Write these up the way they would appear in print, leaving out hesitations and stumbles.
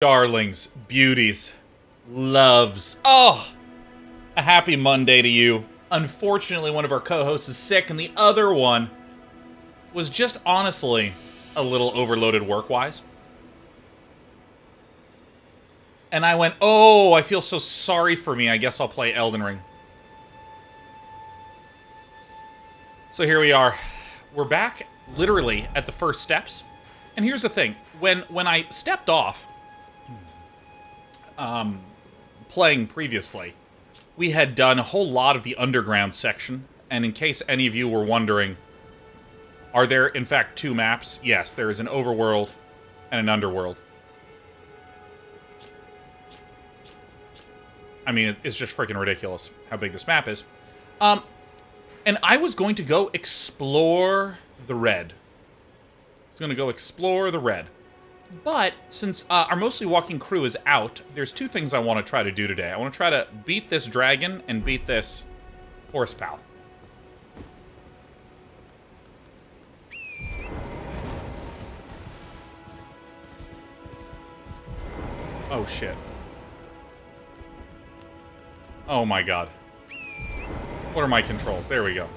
Darlings, beauties, loves. Oh, a happy Monday to you. Unfortunately, one of our co-hosts is sick, and the other one was just honestly a little overloaded work-wise. And I went, oh, I feel so sorry for me. I guess I'll play Elden Ring. So here we are. We're back, literally, at the first steps. And here's the thing. When I stepped off, playing previously, we had done a whole lot of the underground section. And in case any of you were wondering, are there, in fact, two maps? Yes, there is an overworld and an underworld. I mean, it's just freaking ridiculous how big this map is. And I was going to go explore the red. I was going to go explore the red. But since our mostly walking crew is out, there's two things I want to try to do today. I want to try to beat this dragon and beat this horse pal. Oh, shit. Oh, my God. What are my controls? There we go.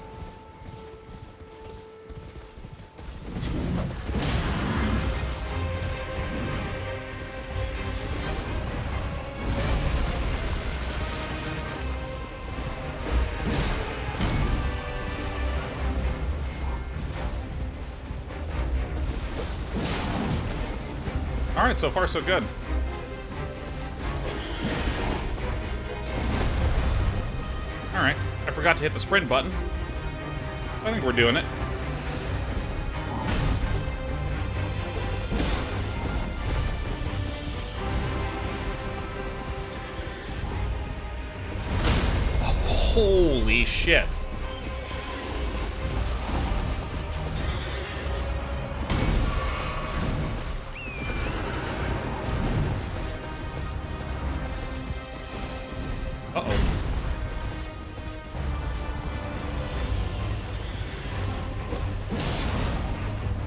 Alright, so far so good. Alright, I forgot to hit the sprint button. I think we're doing it. Holy shit. Uh-oh.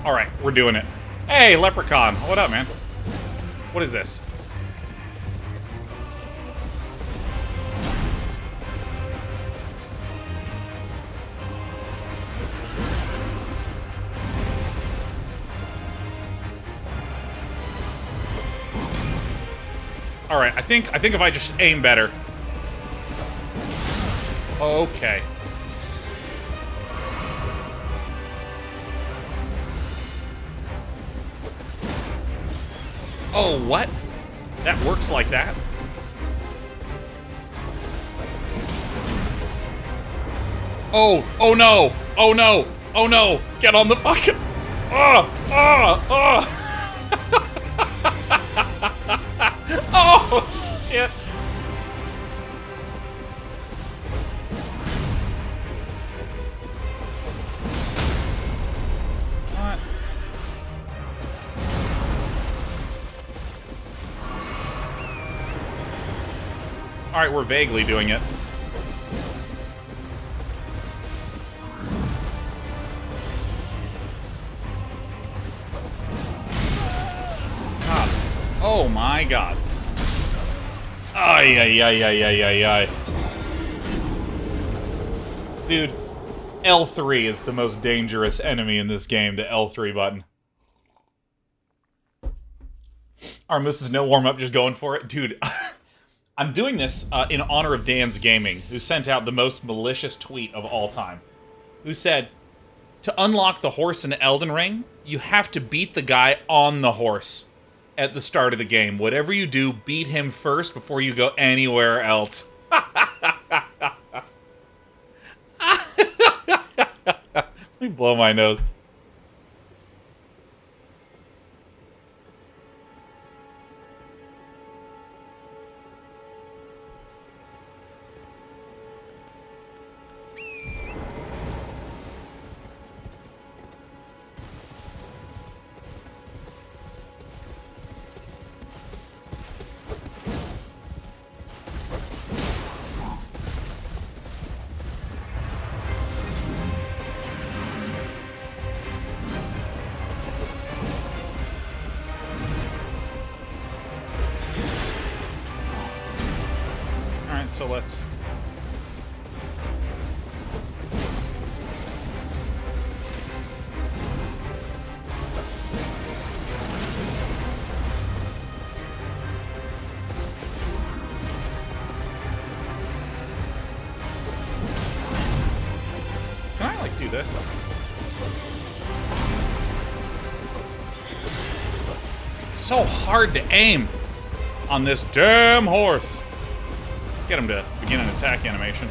Alright, we're doing it. Hey, Leprechaun. What up, man? What is this? Alright, I think if I just aim better. Okay. Oh, what? That works like that? Oh, oh no! Oh no! Oh no! Get on the fucking... Oh! Oh! Oh! Oh, shit! What? Alright, we're vaguely doing it. God. Oh my god. Ay, ay, ay, ay, ay, ay, ay. Dude, L3 is the most dangerous enemy in this game, the L3 button. Our Mrs. No warm-up just going for it. Dude, I'm doing this in honor of Dan's Gaming, who sent out the most malicious tweet of all time. Who said, to unlock the horse in Elden Ring, you have to beat the guy on the horse at the start of the game. Whatever you do, beat him first before you go anywhere else. Let me blow my nose. so let's... Can I, like, do this? It's so hard to aim on this damn horse. Let's get him to begin an attack animation.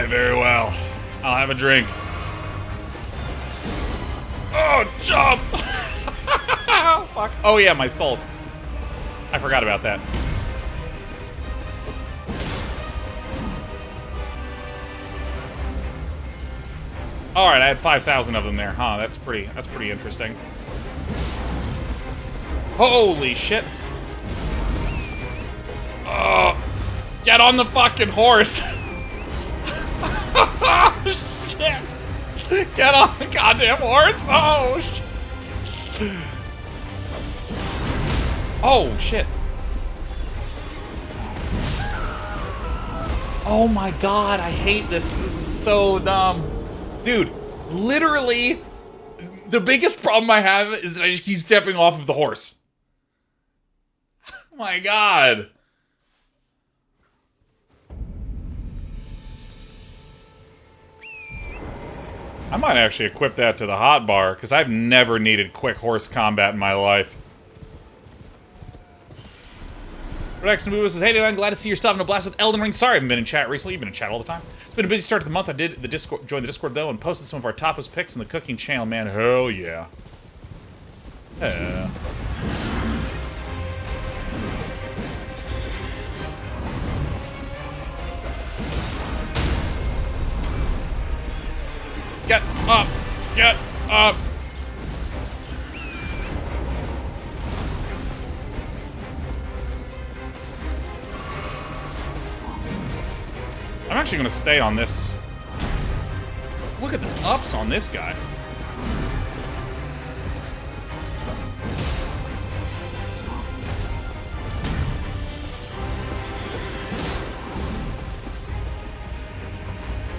Very well. I'll have a drink. Oh, jump! Fuck. Oh yeah, my souls. I forgot about that. Alright, I had 5,000 of them there. Huh, that's pretty interesting. Holy shit. Oh, get on the fucking horse! Oh, shit! Get on the goddamn horse! Oh, shit! Oh, shit. Oh my god, I hate this. This is so dumb. Dude, literally, the biggest problem I have is that I just keep stepping off of the horse. Oh my god. I might actually equip that to the hotbar, because I've never needed quick horse combat in my life. Rex Nabu says, hey dude, I'm glad to see you're stopping a blast with Elden Ring. Sorry I haven't been in chat recently. You've been in chat all the time. It's been a busy start to the month. I did the Discord, joined the Discord though, and posted some of our topless pics in the cooking channel. Man, hell yeah. Yeah. Get up! Get up! I'm actually going to stay on this. Look at the ups on this guy.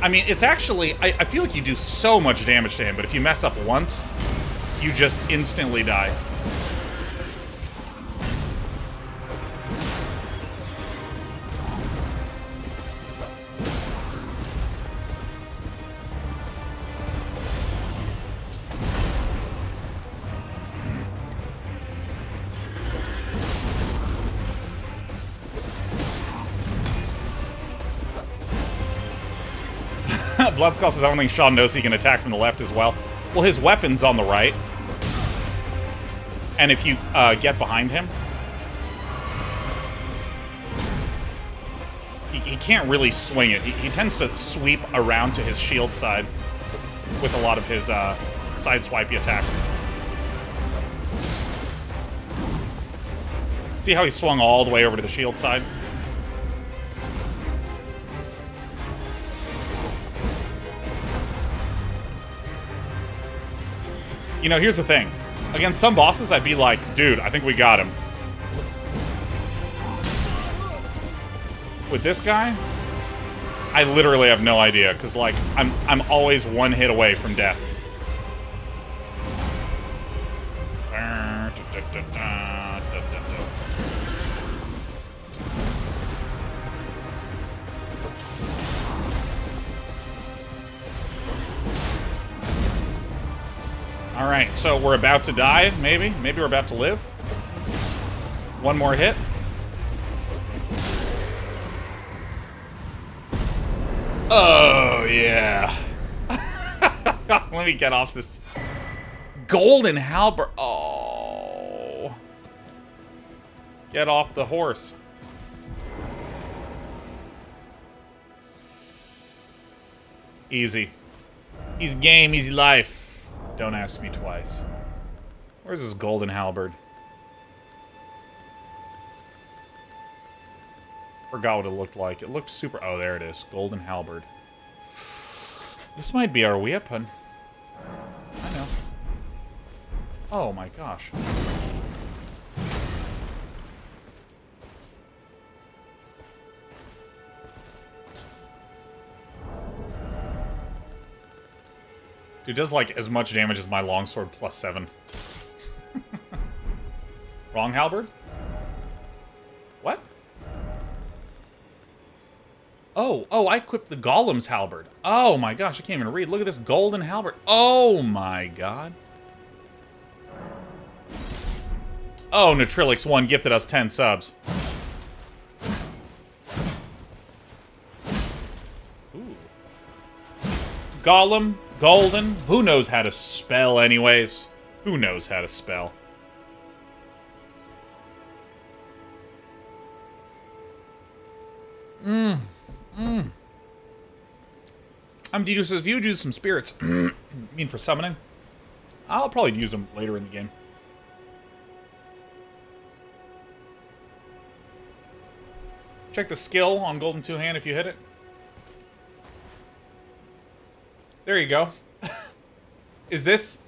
I mean, it's actually... I feel like you do so much damage to him, but if you mess up once, you just instantly die. Bloodskull says, I don't think Sean knows he can attack from the left as well. Well, his weapon's on the right. And if you get behind him, he can't really swing it. He tends to sweep around to his shield side with a lot of his side swipey attacks. See how he swung all the way over to the shield side? You know, here's the thing. Against some bosses, I'd be like, dude, I think we got him. With this guy, I literally have no idea, because, like, I'm always one hit away from death. Alright, so we're about to die, maybe? Maybe we're about to live? One more hit. Oh, yeah. Let me get off this golden halberd. Oh. Get off the horse. Easy. Easy game, easy life. Don't ask me twice. Where's this golden halberd? Forgot what it looked like. It looked super... Oh, there it is. Golden halberd. This might be our weapon. I know. Oh my gosh. It does like as much damage as my longsword plus 7. Wrong halberd? What? Oh, I equipped the golem's halberd. Oh my gosh, I can't even read. Look at this golden halberd. Oh my god. Oh, Natrilix1 gifted us 10 subs. Ooh. Golem, golden. Who knows how to spell anyways? Who knows how to spell? Dito says, if you use some spirits, I mean for summoning, I'll probably use them later in the game. Check the skill on Golden Two-Hand if you hit it. There you go. Is this...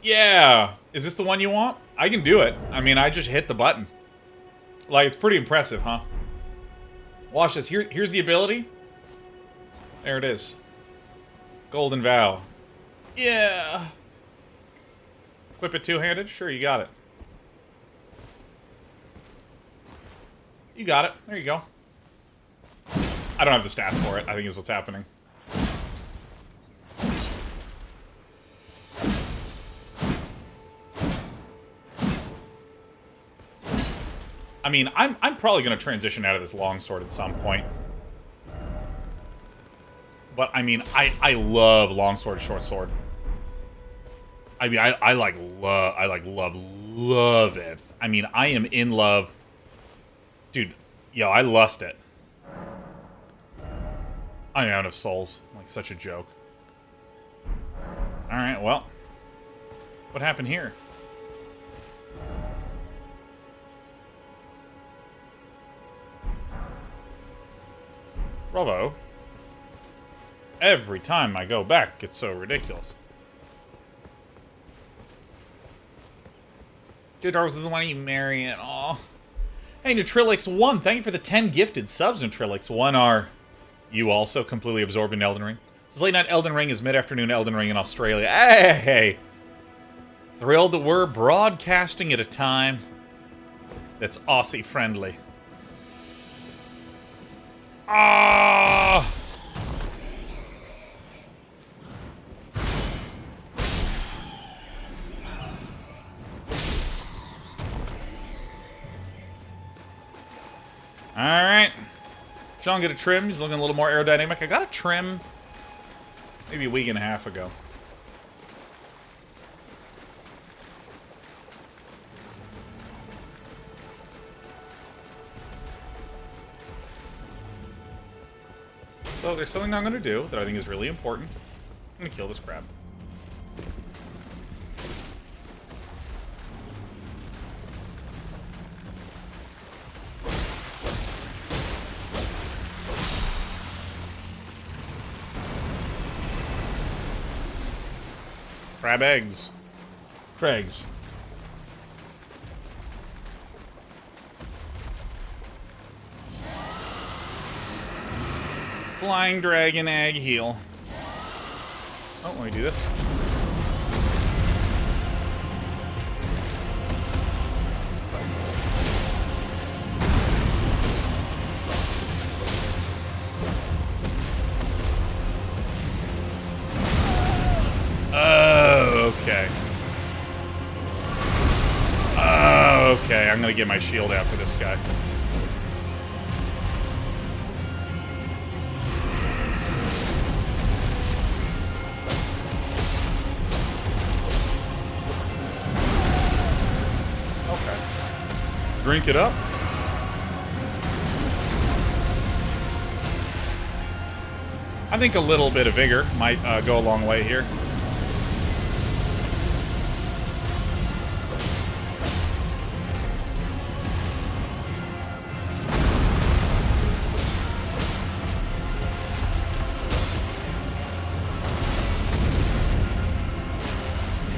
Yeah. Is this the one you want? I can do it. I mean, I just hit the button. Like, it's pretty impressive, huh? Watch this. Here's the ability. There it is. Golden Vow. Yeah. Equip it two-handed? Sure, you got it. You got it. There you go. I don't have the stats for it, I think is what's happening. I mean, I'm probably going to transition out of this longsword at some point. But, I mean, I love longsword, short sword. I mean, I love it. I mean, I am in love. Dude, yo, I lust it. I'm out of souls. Like, such a joke. Alright, well. What happened here? Bravo. Every time I go back, it's so ridiculous. Dude, Darwin doesn't want you marry at all. Hey, Natrilix1, thank you for the 10 gifted subs, Natrilix1. Are you also completely absorbed in Elden Ring? This late night Elden Ring is mid-afternoon Elden Ring in Australia. Hey! Thrilled that we're broadcasting at a time that's Aussie-friendly. Ah! Alright. Sean get a trim. He's looking a little more aerodynamic. I got a trim maybe a week and a half ago. So there's something I'm going to do that I think is really important. I'm going to kill this crab. Crab eggs. Craigs. Flying dragon egg heal. Oh, let me do this. Okay. Okay, I'm gonna get my shield out for this guy. Okay. Drink it up. I think a little bit of vigor might go a long way here.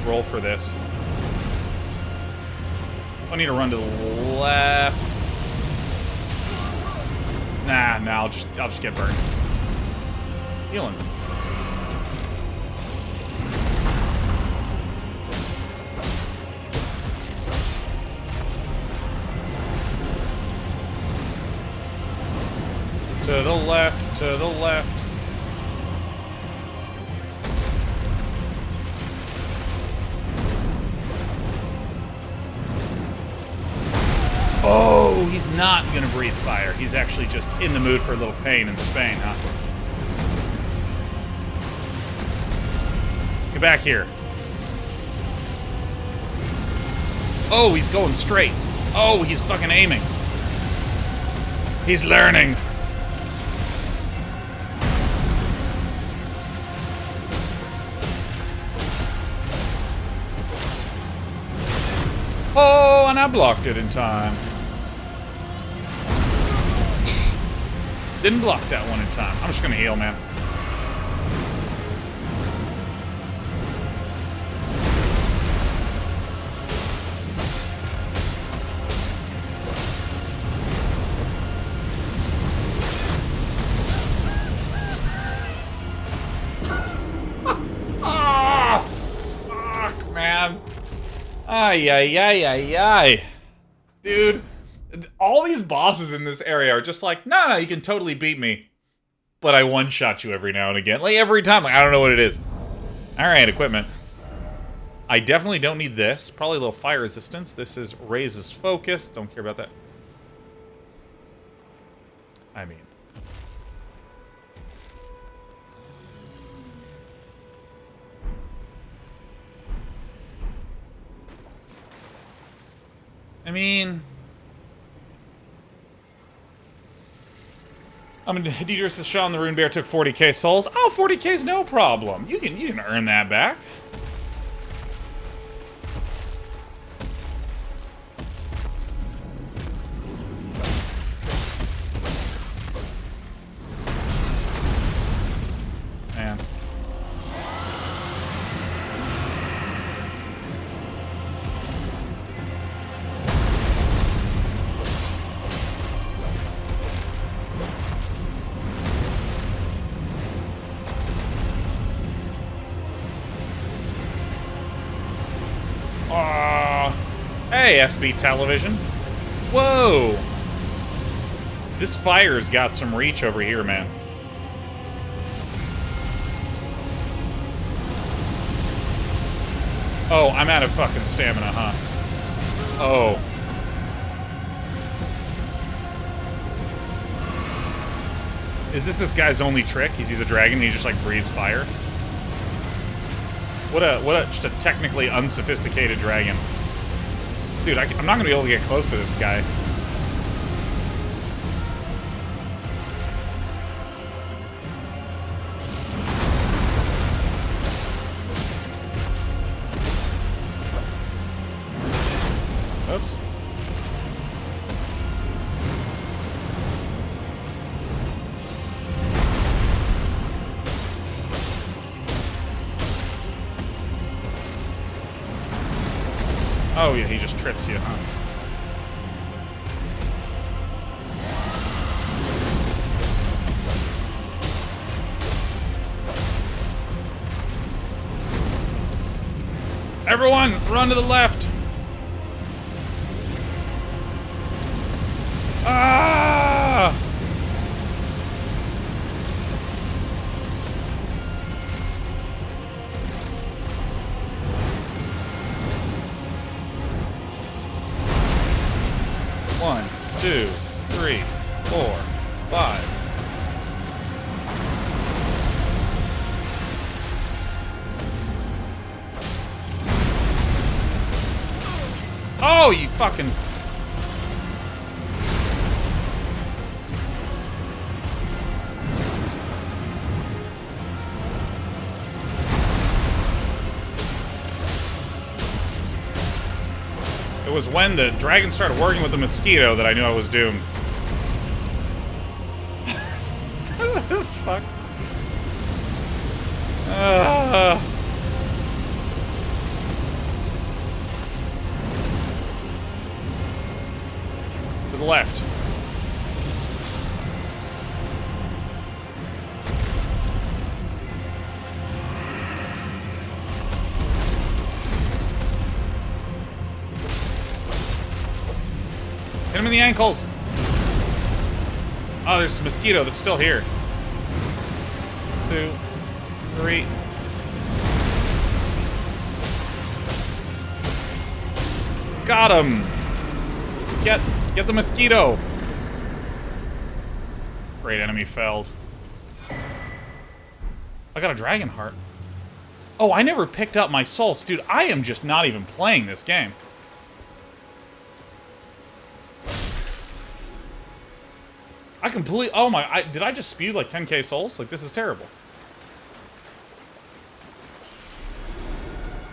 Roll for this. I need to run to the left. Nah, I'll just get burned. Healing. To the left, to the left. Oh, he's not gonna breathe fire. He's actually just in the mood for a little pain in Spain, huh? Get back here. Oh, he's going straight. Oh, he's fucking aiming. He's learning. Oh, and I blocked it in time. Didn't block that one in time. I'm just gonna heal, man. Ah, fuck, man. Ay, ay, ay, ay, ay. Dude. All these bosses in this area are just like, no, you can totally beat me. But I one-shot you every now and again. Like, every time. Like, I don't know what it is. Alright, equipment. I definitely don't need this. Probably a little fire resistance. This is raises focus. Don't care about that. I mean... Deidre says Sean the Rune Bear took 40k souls. Oh, 40k's no problem. You can earn that back. Man. Hey, SB Television. Whoa! This fire's got some reach over here, man. Oh, I'm out of fucking stamina, huh? Oh. Is this guy's only trick? He's a dragon and he just, like, breathes fire? Just a technically unsophisticated dragon. Dude, I'm not gonna be able to get close to this guy. Oops. Oh yeah, he just trips you, huh? Everyone, run to the left! Ah! One, two, three, 4, 5. Oh, you fucking... was when the dragon started working with the mosquito that I knew I was doomed. This fuck. To the left. Hit him in the ankles. Oh, there's a mosquito that's still here. 2, 3. Got him. Get the mosquito. Great enemy felled. I got a dragon heart. Oh, I never picked up my souls. Dude, I am just not even playing this game. I completely... Oh my... did I just spew like 10k souls? Like, this is terrible.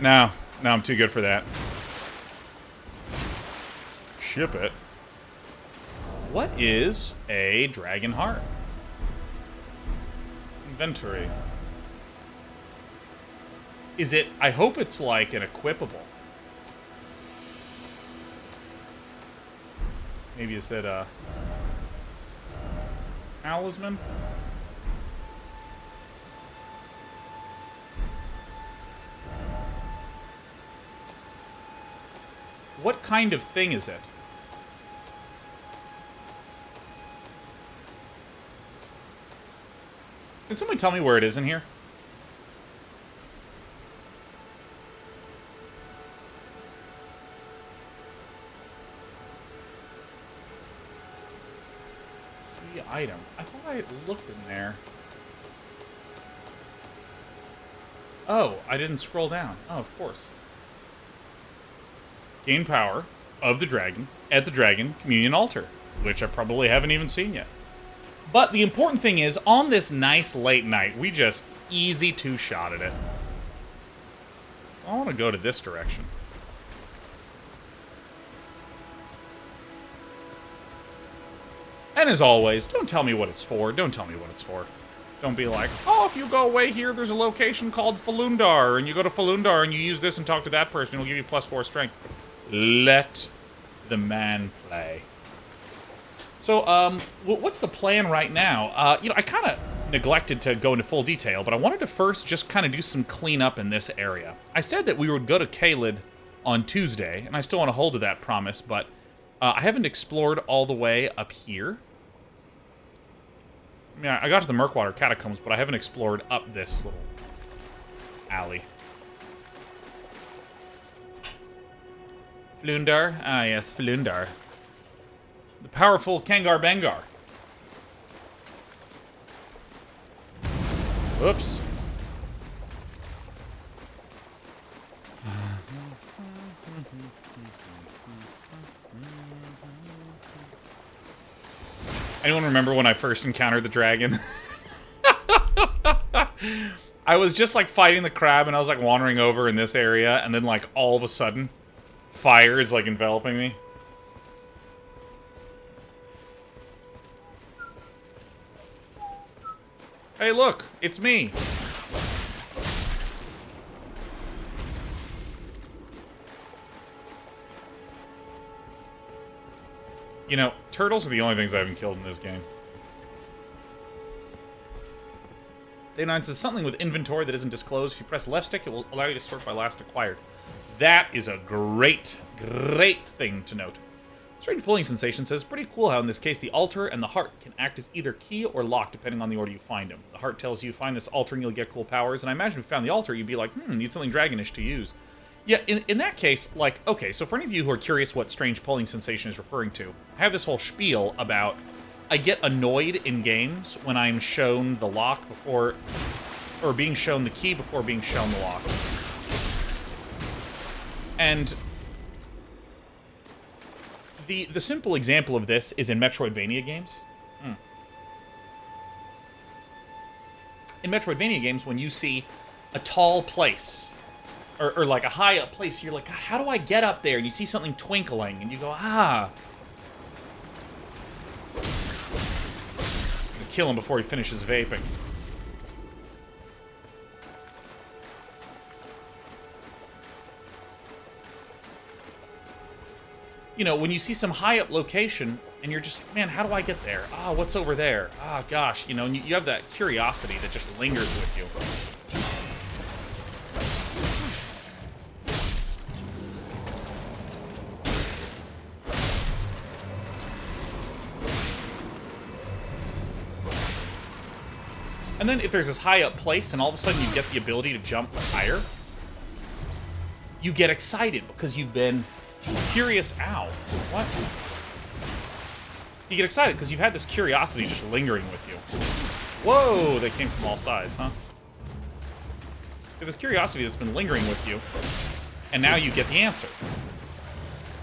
No, I'm too good for that. Ship it. What is a dragon heart? Inventory. Is it... I hope it's like an equipable. Maybe it said, talisman? What kind of thing is it? Can somebody tell me where it is in here? Key item. I thought I looked in there. Oh, I didn't scroll down. Oh, of course. Gain power of the dragon at the dragon communion altar, which I probably haven't even seen yet. But the important thing is, on this nice late night, we just easy two-shotted it. So I want to go to this direction. And as always, don't tell me what it's for. Don't tell me what it's for. Don't be like, oh, if you go away here, there's a location called Falundar, and you go to Falundar and you use this and talk to that person, it'll give you +4 strength. Let the man play. So, what's the plan right now? You know, I kind of neglected to go into full detail, but I wanted to first just kind of do some cleanup in this area. I said that we would go to Caelid on Tuesday, and I still want to hold to that promise, but I haven't explored all the way up here. I mean, I got to the Murkwater Catacombs, but I haven't explored up this little alley. Flundar? Ah, yes, Flundar. The powerful Kangar Bengar. Oops. Anyone remember when I first encountered the dragon? I was just like fighting the crab and I was like wandering over in this area and then like all of a sudden fire is like enveloping me. Hey, look, it's me. You know, turtles are the only things I haven't killed in this game. Day 9 says something with inventory that isn't disclosed. If you press left stick, it will allow you to sort by last acquired. That is a great, great thing to note. Strange pulling sensation says, pretty cool how in this case the altar and the heart can act as either key or lock depending on the order you find them. The heart tells you find this altar and you'll get cool powers, and I imagine if you found the altar you'd be like, need something dragonish to use. Yeah, in that case, like, okay, so for any of you who are curious what strange pulling sensation is referring to, I have this whole spiel about I get annoyed in games when I'm shown the lock before, or being shown the key before being shown the lock. And the simple example of this is in Metroidvania games. In Metroidvania games, when you see a tall place or like a high up place. You're like, God, how do I get up there? And you see something twinkling, and you go, ah. Kill him before he finishes vaping. You know, when you see some high up location and you're just, man, how do I get there? Ah, what's over there? Ah, gosh, you know, and you have that curiosity that just lingers with you. And then if there's this high up place and all of a sudden you get the ability to jump higher, you get excited because you've been curious. Ow. What? You get excited because you've had this curiosity just lingering with you. Whoa, they came from all sides, huh? You have this curiosity that's been lingering with you, and now you get the answer.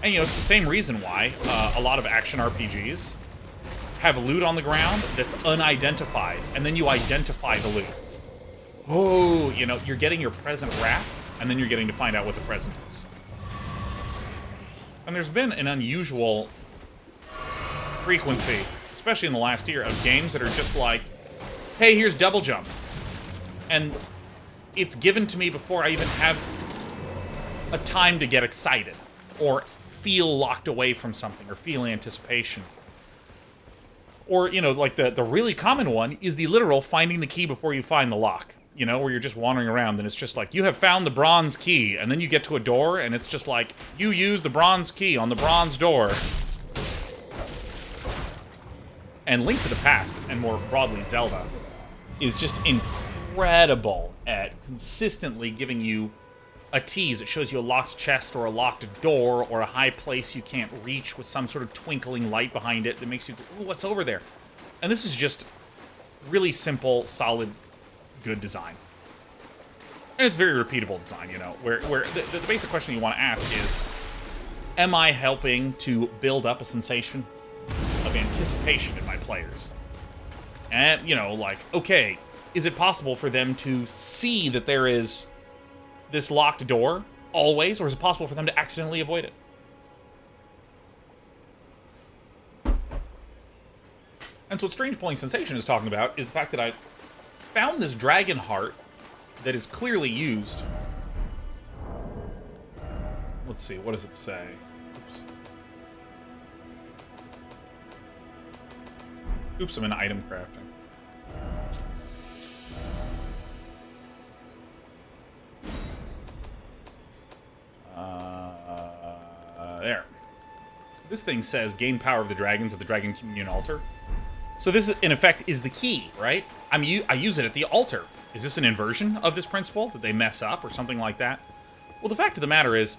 And, you know, it's the same reason why a lot of action RPGs have loot on the ground that's unidentified, and then you identify the loot. Oh, you know, you're getting your present wrap, and then you're getting to find out what the present is. And there's been an unusual frequency, especially in the last year, of games that are just like, hey, here's double jump. And it's given to me before I even have a time to get excited, or feel locked away from something, or feel anticipation. Or, you know, like the really common one is the literal finding the key before you find the lock. You know, where you're just wandering around and it's just like, you have found the bronze key, and then you get to a door and it's just like, you use the bronze key on the bronze door. And Link to the Past, and more broadly Zelda, is just incredible at consistently giving you a tease. It shows you a locked chest or a locked door or a high place you can't reach with some sort of twinkling light behind it that makes you go, ooh, what's over there? And this is just really simple, solid, good design. And it's very repeatable design, you know, where the basic question you want to ask is, am I helping to build up a sensation of anticipation in my players? And, you know, like, okay, is it possible for them to see that there is this locked door always, or is it possible for them to accidentally avoid it? And so what Strange Pulling Sensation is talking about is the fact that I found this dragon heart that is clearly used. Let's see, what does it say? Oops, I'm in item crafting. There. So this thing says, gain power of the dragons at the Dragon Communion altar. So this, in effect, is the key, right? I use it at the altar. Is this an inversion of this principle? Did they mess up or something like that? Well, the fact of the matter is,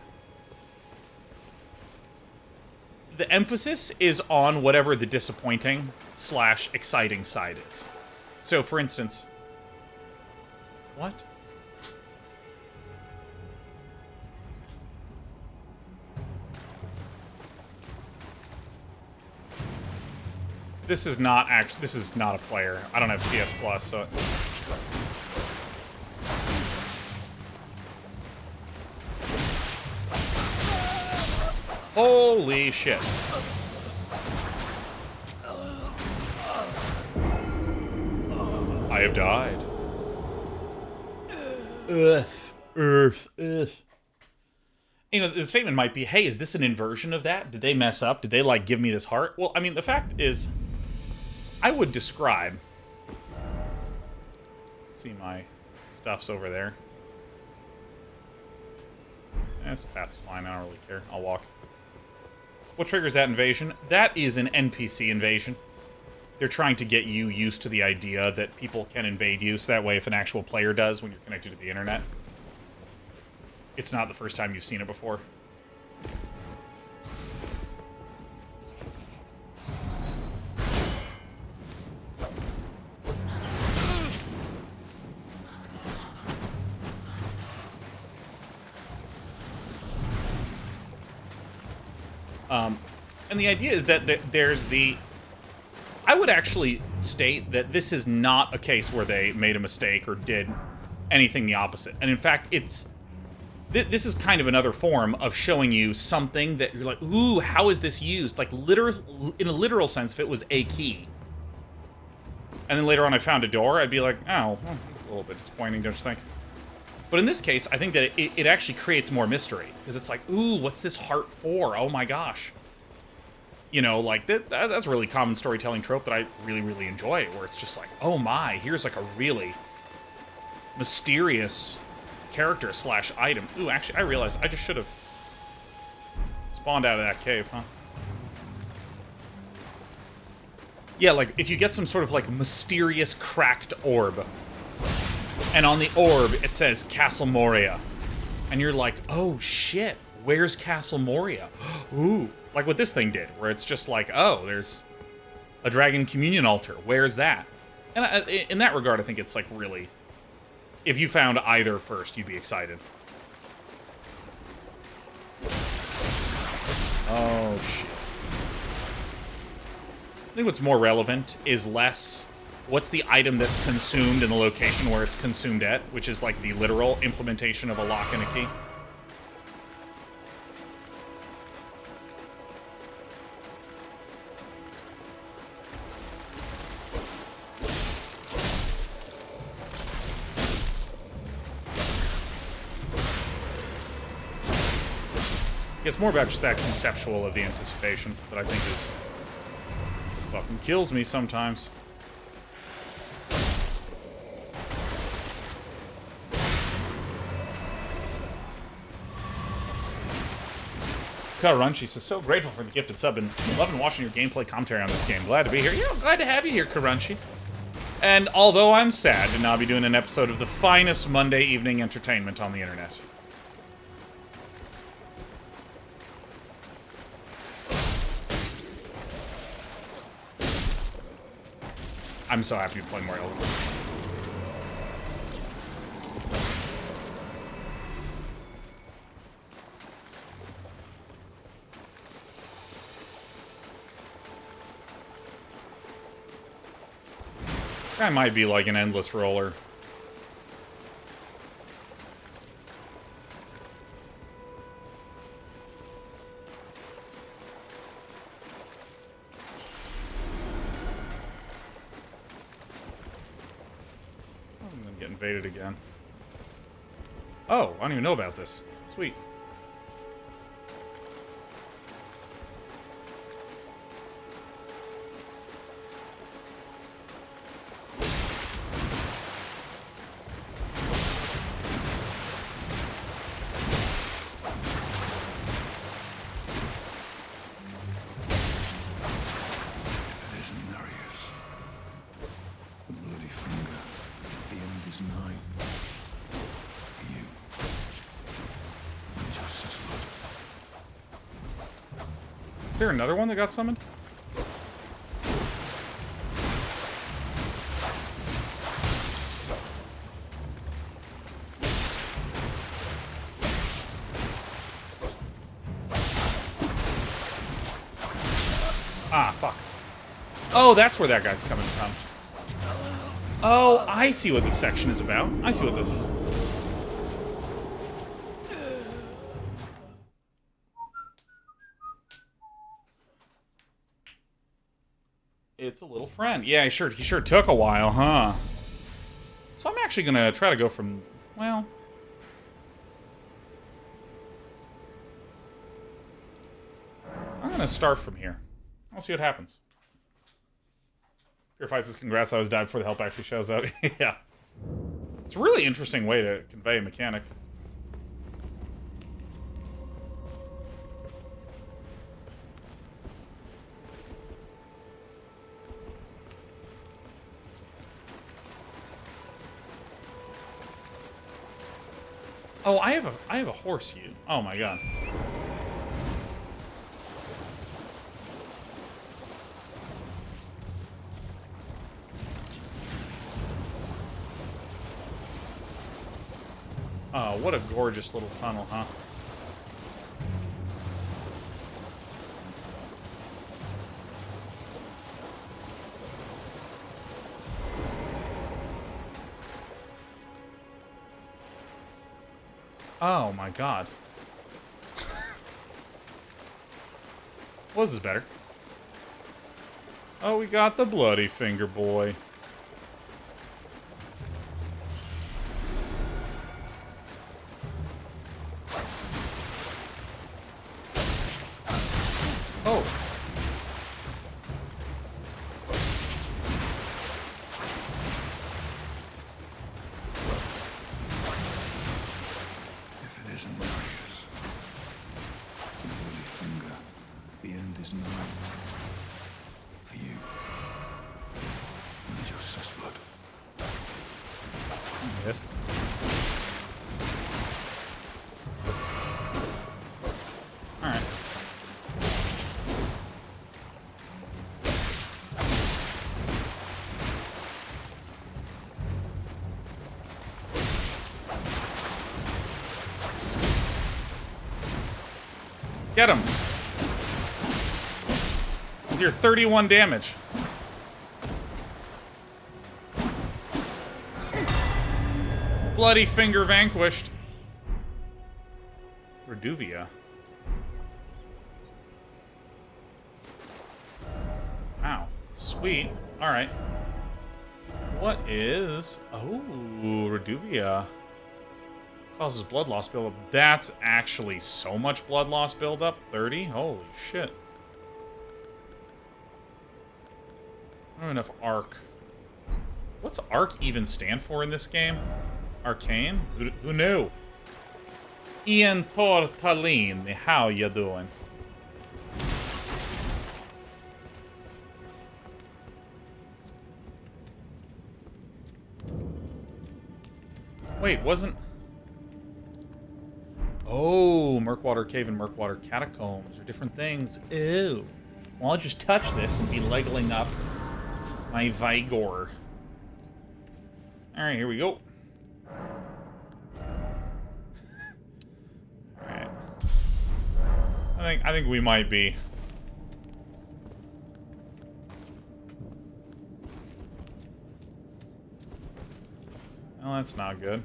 the emphasis is on whatever the disappointing / exciting side is. So, for instance... What? This is not a player. I don't have PS Plus, so... Holy shit. I have died. Earth. You know, the statement might be, hey, is this an inversion of that? Did they mess up? Did they, like, give me this heart? Well, I mean, the fact is, I would describe... Let's see, my stuff's over there. This path's fine, I don't really care. I'll walk. What triggers that invasion? That is an NPC invasion. They're trying to get you used to the idea that people can invade you, so that way if an actual player does when you're connected to the internet, it's not the first time you've seen it before. And the idea is that there's the... I would actually state that this is not a case where they made a mistake or did anything the opposite. And in fact, it's This is kind of another form of showing you something that you're like, ooh, how is this used? Like, in a literal sense, if it was a key. And then later on I found a door, I'd be like, oh, well, that's a little bit disappointing, don't you think? But in this case, I think that it actually creates more mystery. Because it's like, ooh, what's this heart for? Oh my gosh. You know, like, that's a really common storytelling trope that I really, really enjoy. Where it's just like, oh my, here's like a really mysterious character / item. Ooh, actually, I realized I just should have spawned out of that cave, huh? Yeah, like, if you get some sort of, like, mysterious cracked orb, and on the orb it says Castle Moria, and you're like, oh shit, where's Castle Moria? Ooh, like what this thing did, where it's just like, oh, there's a dragon communion altar, where's that? And in that regard, I think it's, like, really... If you found either first, you'd be excited. Oh, shit. I think what's more relevant is less what's the item that's consumed in the location where it's consumed at, which is like the literal implementation of a lock and a key. It's more about just that conceptual of the anticipation that I think is fucking kills me sometimes. Karunchi says, so grateful for the gifted sub and loving watching your gameplay commentary on this game. Glad to be here. Yeah, glad to have you here, Karunchi. And although I'm sad to not be doing an episode of the finest Monday evening entertainment on the internet. I'm so happy to play more Elden Ring. Guy might be like an endless roller. Invaded again. Oh, I don't even know about this. Sweet. Is there another one that got summoned? Ah, fuck. Oh, that's where that guy's coming from. Oh, I see what this section is about. I see what this is. It's a little friend. Yeah, he sure took a while, huh? So I'm actually gonna try to go from, well... I'm gonna start from here. I'll see what happens. Purifies says, congrats, I was died before the help actually shows up. Yeah. It's a really interesting way to convey a mechanic. Oh, I have a horse you. Oh my god. Oh, what a gorgeous little tunnel, huh? Oh my god. Well, this is better. Oh, we got the bloody finger boy. Oh. If it isn't Marius, the bloody finger, the end is nigh. For you. And just as blood. Yes. Alright. Get him! With your 31 damage. Bloody finger vanquished. Reduvia. Wow. Sweet. Alright. What is... Oh, Reduvia. Causes blood loss buildup. That's actually so much blood loss buildup. 30? Holy shit. I don't have enough arc. What's arc even stand for in this game? Arcane? Who knew? Ian Portalini, how you doing? Wait, wasn't... Oh, Murkwater Cave and Murkwater Catacombs are different things. Ew. Well, I'll just touch this and be leveling up my Vigor. Alright, here we go. Alright. I think we might be. Well, that's not good.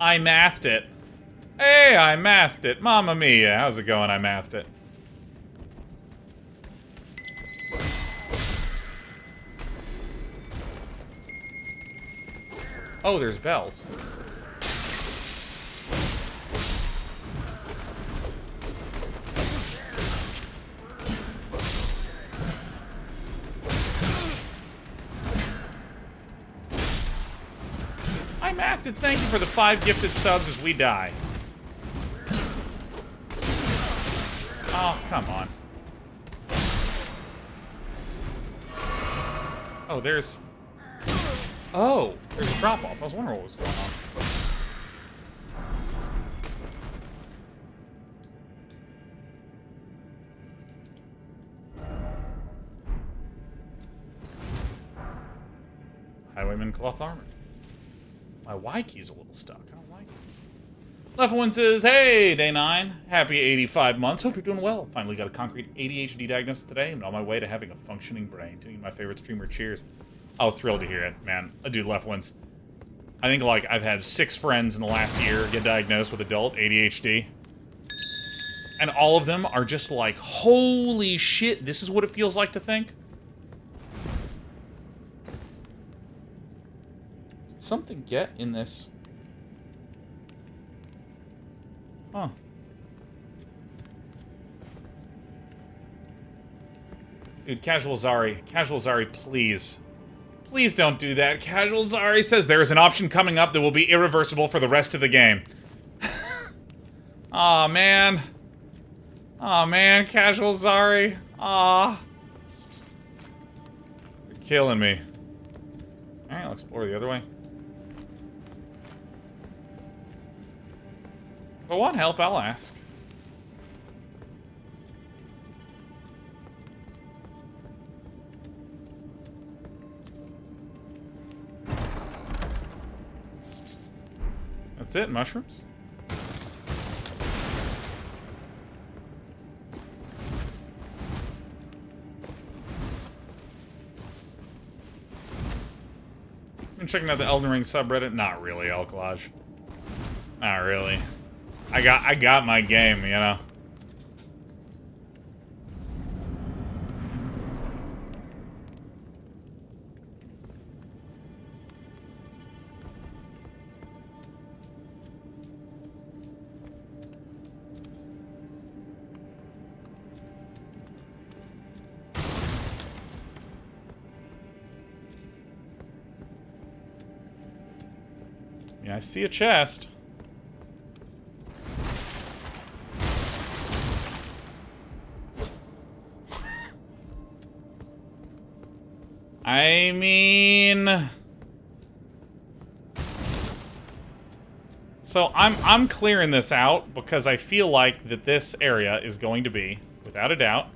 I mathed it. Hey, I mathed it. Mamma mia. How's it going? I mathed it. Oh, there's bells. I mathed it. Thank you for the 5 gifted subs as we die. Oh, come on. Oh, there's... Oh, there's a drop-off. I was wondering what was going on. Highwayman cloth armor. My Y key's a little stuck. I don't like this. Left one says, hey, day 9. Happy 85 months. Hope you're doing well. Finally got a concrete ADHD diagnosis today. I'm on my way to having a functioning brain. To my favorite streamer, cheers. Oh, thrilled to hear it, man. Dude, left ones. I think, like, I've had 6 friends in the last year get diagnosed with adult ADHD. And all of them are just like, holy shit, this is what it feels like to think? Did something get in this? Huh. Dude, Casual Zari, please. Please don't do that. Casual Zari says there is an option coming up that will be irreversible for the rest of the game. Aw, man. Aw, man, Casual Zari. Aw. You're killing me. Alright, I'll explore the other way. If I want help, I'll ask. That's it, mushrooms? Been checking out the Elden Ring subreddit? Not really, Alkalaj. Not really. I got my game, you know. Yeah, I see a chest. I mean, so I'm clearing this out because I feel like that this area is going to be, without a doubt,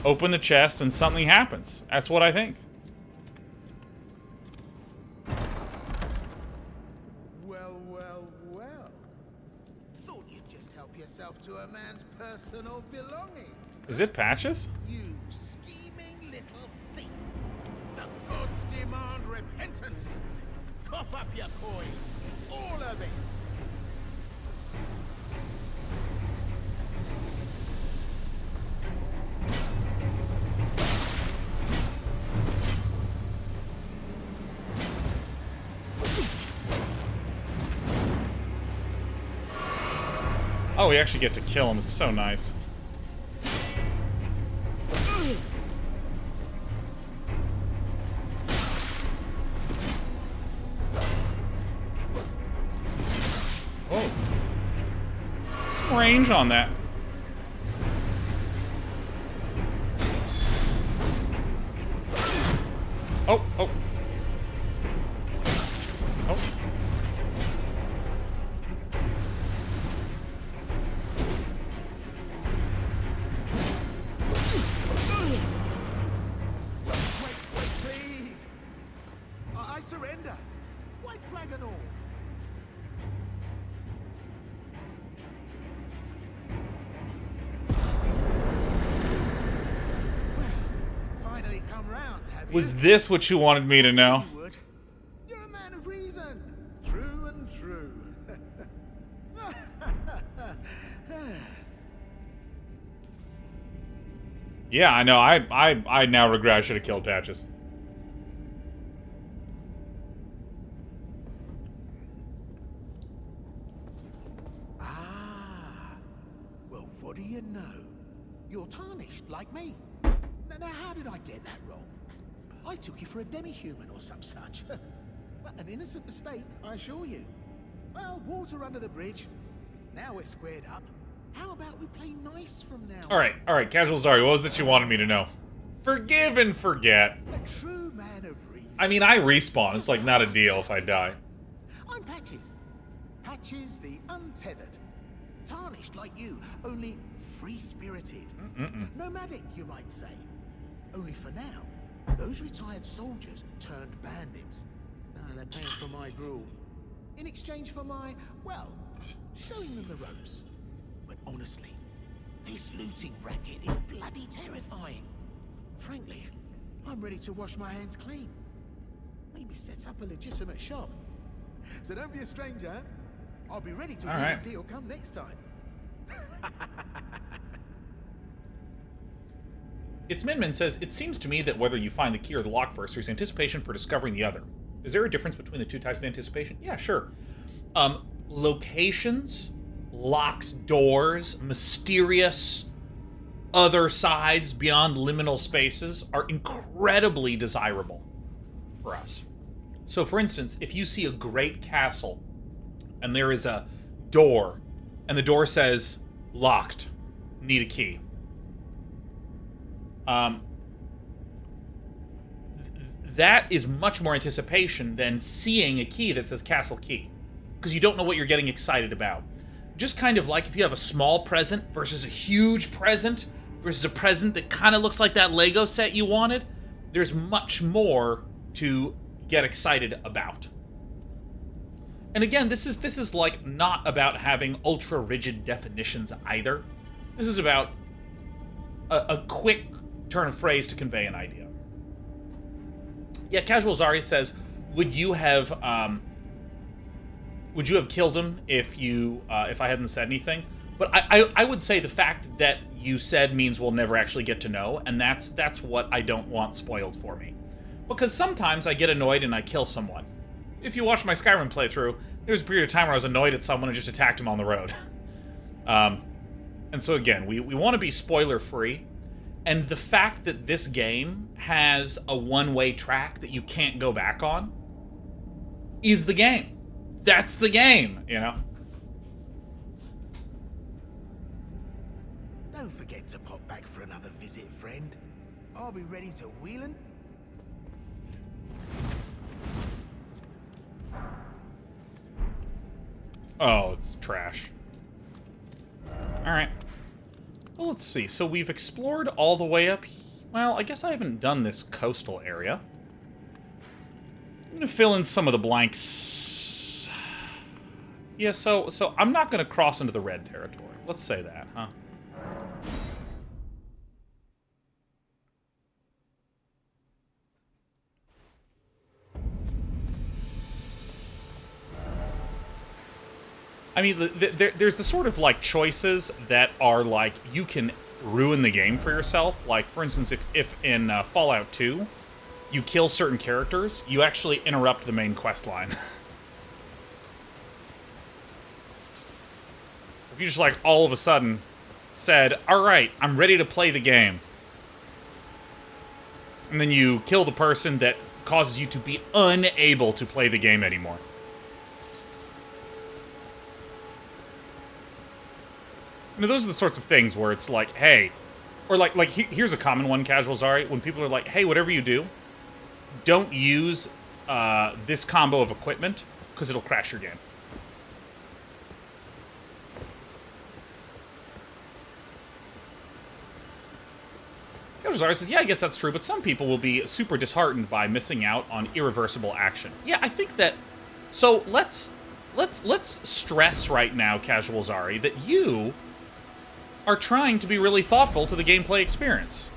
open the chest and something happens. That's what I think. Well, well, well. Thought you'd just help yourself to a man's personal belongings. Is it Patches? You scheming little thief. The gods demand repentance. Cough up your coin. All of it. Oh, we actually get to kill him. It's so nice. Oh. Some range on that. Oh, oh. Oh. Wait, please. I surrender. White flag and all. Well, finally come round, have you? Was this what you wanted me to know? You would. You're a man of reason. True and true. Yeah, I know. I now regret I should have killed Patches. Ah. Well, what do you know? You're tarnished, like me. Now, how did I get that wrong? I took you for a demi-human or some such. Well, an innocent mistake, I assure you. Well, water under the bridge. Now we're squared up. How about we play nice from now on? All right, Casual Zari, what was it you wanted me to know? Forgive and forget. A true man of reason. I mean, I respawn. It's like not a deal if I die. I'm Patches. Patches the untethered. Tarnished like you, only free-spirited. Nomadic, you might say. Only for now, those retired soldiers turned bandits. They're paying for my gruel. In exchange for my, well, showing them the ropes. But honestly, this looting racket is bloody terrifying. Frankly, I'm ready to wash my hands clean. Maybe set up a legitimate shop. So don't be a stranger. I'll be ready to win a deal come next time. It's Minmin says, it seems to me that whether you find the key or the lock first, there's anticipation for discovering the other. Is there a difference between the two types of anticipation? Yeah, sure. Locations, locked doors, mysterious other sides beyond liminal spaces are incredibly desirable for us. So, for instance, if you see a great castle and there is a door and the door says locked, need a key. That is much more anticipation than seeing a key that says castle key, because you don't know what you're getting excited about. Just kind of like if you have a small present versus a huge present versus a present that kind of looks like that Lego set you wanted, there's much more to get excited about. And again, this is like not about having ultra rigid definitions either. This is about a quick turn of phrase to convey an idea. Yeah, Casual Zari says, would you have would you have killed him if I hadn't said anything? But I would say the fact that you said means we'll never actually get to know, and that's what I don't want spoiled for me. Because sometimes I get annoyed and I kill someone. If you watch my Skyrim playthrough, there was a period of time where I was annoyed at someone and just attacked him on the road. And so again, we want to be spoiler-free, and the fact that this game has a one-way track that you can't go back on is the game. That's the game, you know? Don't forget to pop back for another visit, friend. I'll be ready to wheel and... Oh, it's trash. Alright. Well, let's see. So we've explored all the way up... Well, I guess I haven't done this coastal area. I'm going to fill in some of the blanks. Yeah, so I'm not going to cross into the red territory. Let's say that, huh? I mean, there's the sort of, like, choices that are, like, you can ruin the game for yourself. Like, for instance, if in Fallout 2, you kill certain characters, you actually interrupt the main quest line. If you just, like, all of a sudden said, alright, I'm ready to play the game. And then you kill the person that causes you to be unable to play the game anymore. I mean, those are the sorts of things where it's like, hey, or like here's a common one, Casual Zari, when people are like, hey, whatever you do, don't use this combo of equipment, because it'll crash your game. Casual Zari says, yeah, I guess that's true, but some people will be super disheartened by missing out on irreversible action. Yeah, I think that, so let's stress right now, Casual Zari, that you are trying to be really thoughtful to the gameplay experience.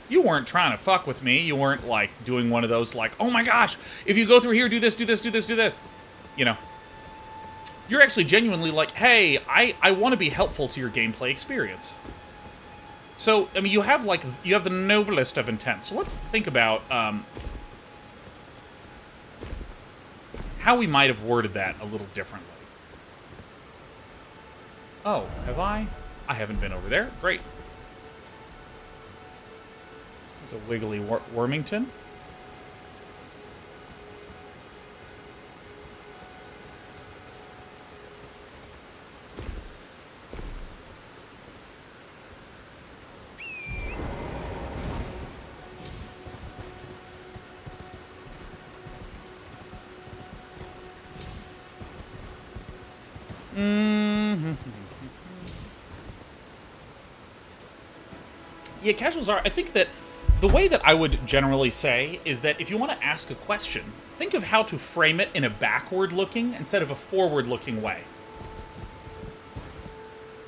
You weren't trying to fuck with me. You weren't, like, doing one of those, like, oh my gosh, if you go through here, do this, do this, do this, do this. You know. You're actually genuinely like, hey, I want to be helpful to your gameplay experience. So, I mean, you have the noblest of intents. So let's think about how we might have worded that a little differently. Oh, have I? I haven't been over there. Great. There's a wiggly Wormington. Yeah, casuals are... I think that the way that I would generally say is that if you want to ask a question, think of how to frame it in a backward-looking instead of a forward-looking way.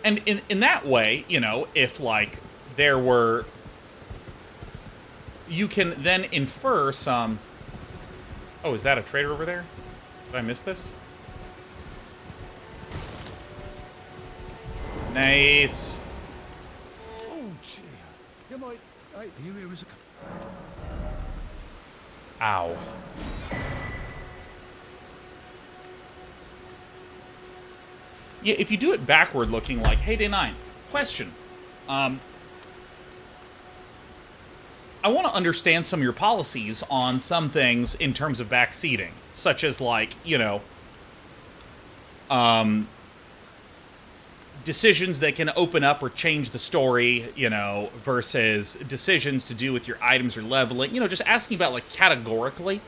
And in that way, you know, if, like, there were... You can then infer some... Oh, is that a trader over there? Did I miss this? Nice. Ow. Yeah, if you do it backward looking, like, hey, Day 9, question. I want to understand some of your policies on some things in terms of backseating, such as, like, you know, decisions that can open up or change the story, you know, versus decisions to do with your items or leveling. You know, just asking about, like, categorically.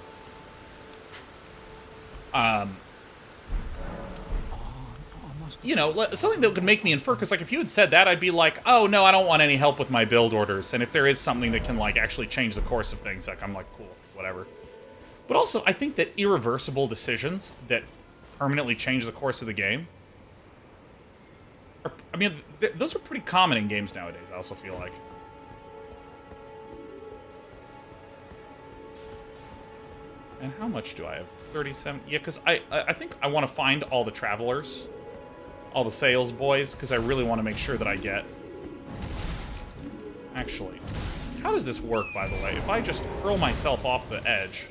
You know, something that could make me infer, because, like, if you had said that, I'd be like, oh, no, I don't want any help with my build orders. And if there is something that can, like, actually change the course of things, like, I'm like, cool, whatever. But also, I think that irreversible decisions that permanently change the course of the game, I mean, those are pretty common in games nowadays, I also feel like. And how much do I have? 37? Yeah, because I think I want to find all the travelers. All the sales boys, because I really want to make sure that I get... Actually, how does this work, by the way? If I just hurl myself off the edge...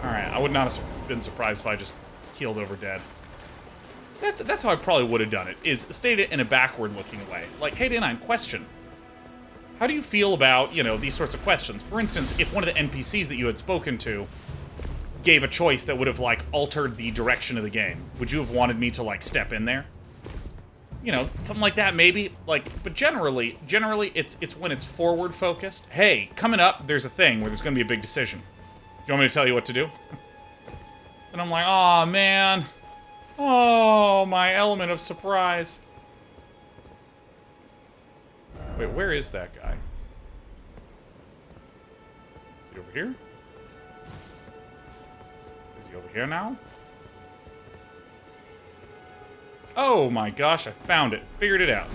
Alright, I would not have been surprised if I just keeled over dead. That's how I probably would have done it, is state it in a backward-looking way. Like, hey, D9, question. How do you feel about, you know, these sorts of questions? For instance, if one of the NPCs that you had spoken to gave a choice that would have, like, altered the direction of the game, would you have wanted me to, like, step in there? You know, something like that, maybe. Like, but generally, it's when it's forward-focused. Hey, coming up, there's a thing where there's going to be a big decision. Do you want me to tell you what to do? And I'm like, oh man. Oh, my element of surprise. Wait, where is that guy? Is he over here? Is he over here now? Oh my gosh, I found it. Figured it out.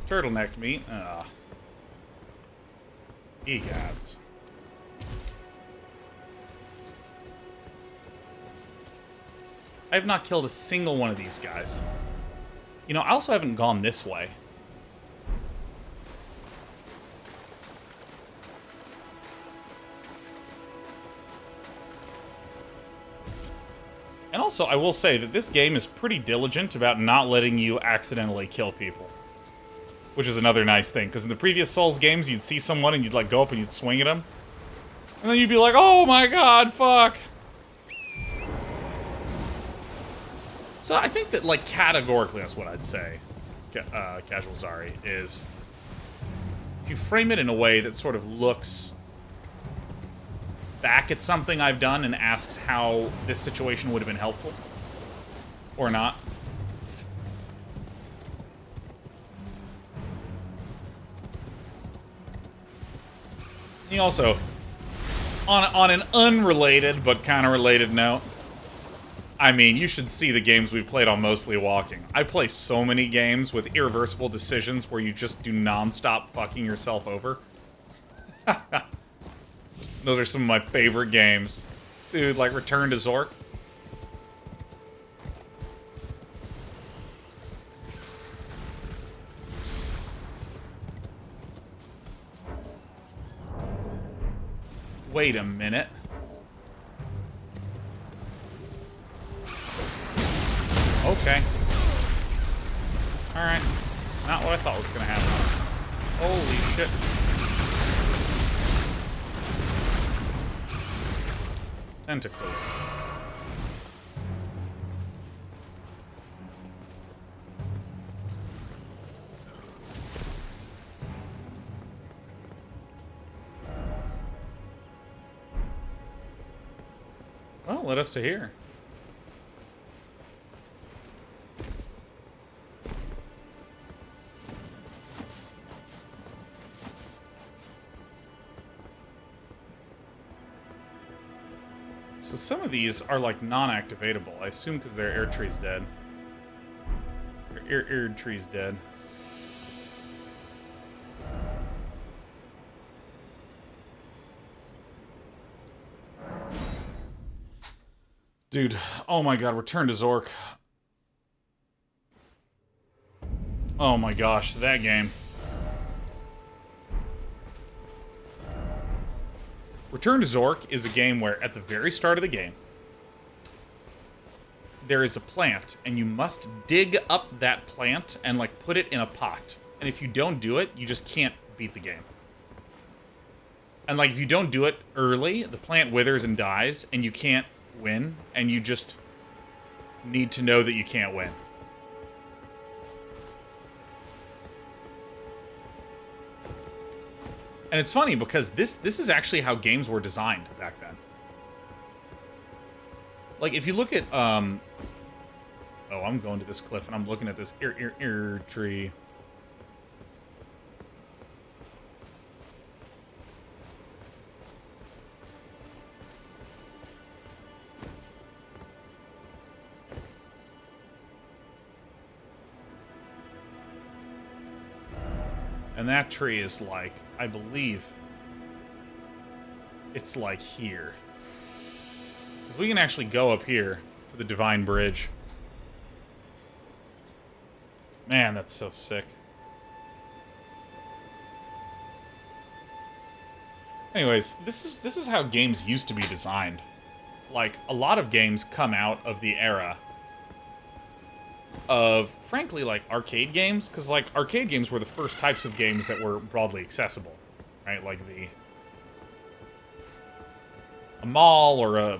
Turtleneck meat. Egads. I have not killed a single one of these guys. You know, I also haven't gone this way. And also, I will say that this game is pretty diligent about not letting you accidentally kill people. Which is another nice thing, because in the previous Souls games, you'd see someone and you'd, like, go up and you'd swing at them. And then you'd be like, oh my god, fuck! So I think that, like, categorically, that's what I'd say, Casual Zari, is if you frame it in a way that sort of looks back at something I've done and asks how this situation would have been helpful, or not. He also, on an unrelated but kind of related note, I mean, you should see the games we've played on Mostly Walking. I play so many games with irreversible decisions where you just do non-stop fucking yourself over. Those are some of my favorite games. Dude, like Return to Zork. Wait a minute. Okay. Alright. Not what I thought was gonna happen. Holy shit. Tentacles. Well, led us to here. So some of these are like non-activatable. I assume because their air tree's dead. Their air tree's dead. Dude, oh my god, Return to Zork. Oh my gosh, that game. Return to Zork is a game where, at the very start of the game, there is a plant, and you must dig up that plant and, like, put it in a pot. And if you don't do it, you just can't beat the game. And, like, if you don't do it early, the plant withers and dies, and you can't win, and you just need to know that you can't win. And it's funny because this is actually how games were designed back then. Like if you look at oh, I'm going to this cliff and I'm looking at this ear tree. And that tree is like, I believe, it's like here. Because we can actually go up here to the Divine Bridge. Man, that's so sick. Anyways, this is how games used to be designed. Like, a lot of games come out of the era of, frankly, like, arcade games. Because, like, arcade games were the first types of games that were broadly accessible. Right? Like, a mall or a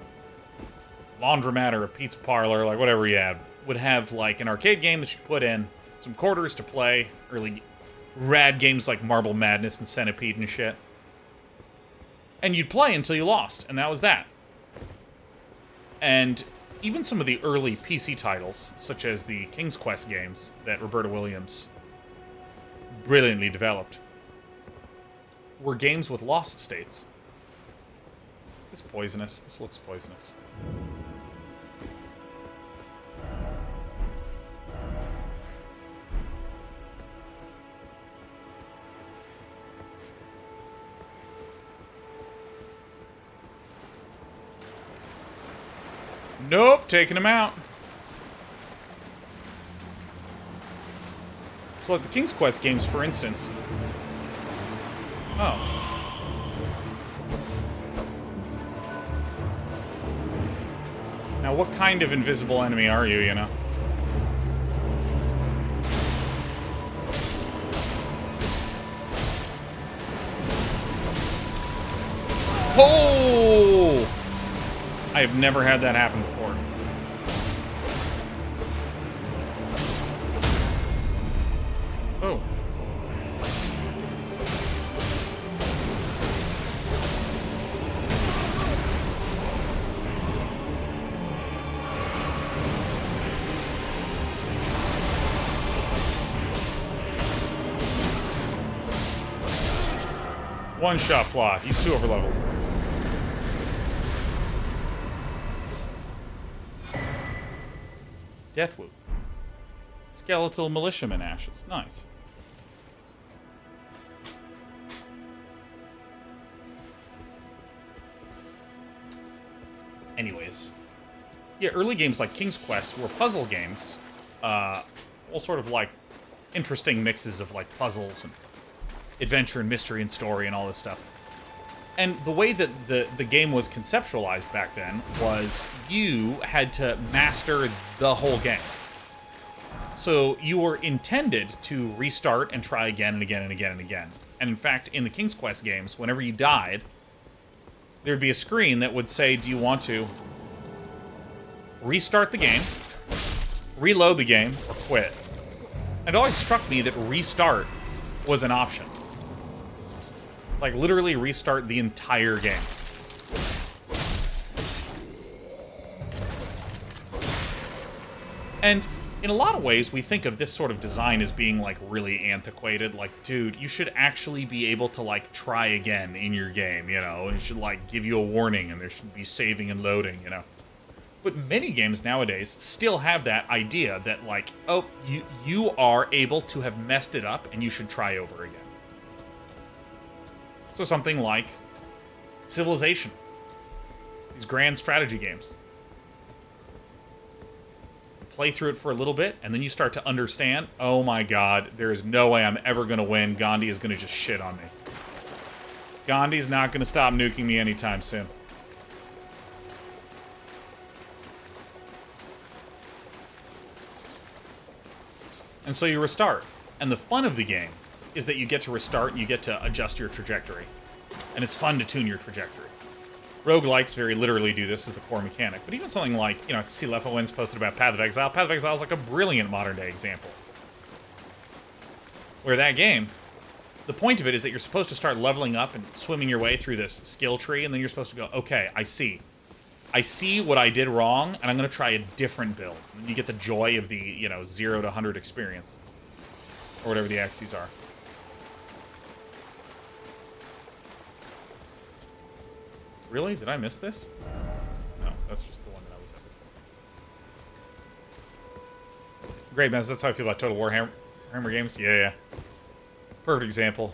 laundromat or a pizza parlor, like, whatever you have, would have, like, an arcade game that you put in, some quarters to play, early rad games like Marble Madness and Centipede and shit. And you'd play until you lost, and that was that. And even some of the early PC titles, such as the King's Quest games that Roberta Williams brilliantly developed, were games with lost states. Is this poisonous? This looks poisonous. Nope, taking him out. So, like the King's Quest games, for instance. Oh. Now, what kind of invisible enemy are you, you know? Oh! I have never had that happen before. Oh. One-shot plot. He's too overleveled. Deathwood. Skeletal militiaman ashes. Nice. Anyways. Yeah, early games like King's Quest were puzzle games. All sort of like interesting mixes of like puzzles and adventure and mystery and story and all this stuff. And the way that the game was conceptualized back then was you had to master the whole game. So you were intended to restart and try again and again and again and again. And in fact, in the King's Quest games, whenever you died, there'd be a screen that would say, do you want to restart the game, reload the game, or quit? And it always struck me that restart was an option. Like, literally restart the entire game. And in a lot of ways, we think of this sort of design as being, like, really antiquated. Like, dude, you should actually be able to, like, try again in your game, you know? And it should, like, give you a warning, and there should be saving and loading, you know? But many games nowadays still have that idea that, like, oh, you are able to have messed it up, and you should try over again. So something like Civilization. These grand strategy games. You play through it for a little bit, and then you start to understand, oh my god, there is no way I'm ever going to win. Gandhi is going to just shit on me. Gandhi's not going to stop nuking me anytime soon. And so you restart. And the fun of the game is that you get to restart and you get to adjust your trajectory. And it's fun to tune your trajectory. Roguelikes very literally do this as the core mechanic. But even something like, you know, I see Lefowins posted about Path of Exile. Path of Exile is like a brilliant modern-day example. Where that game, the point of it is that you're supposed to start leveling up and swimming your way through this skill tree, and then you're supposed to go, okay, I see. I see what I did wrong, and I'm going to try a different build. And you get the joy of the, you know, 0 to 100 experience. Or whatever the axes are. Really? Did I miss this? No, that's just the one that I was at before. Great, man. That's how I feel about Total Warhammer games. Yeah. Perfect example.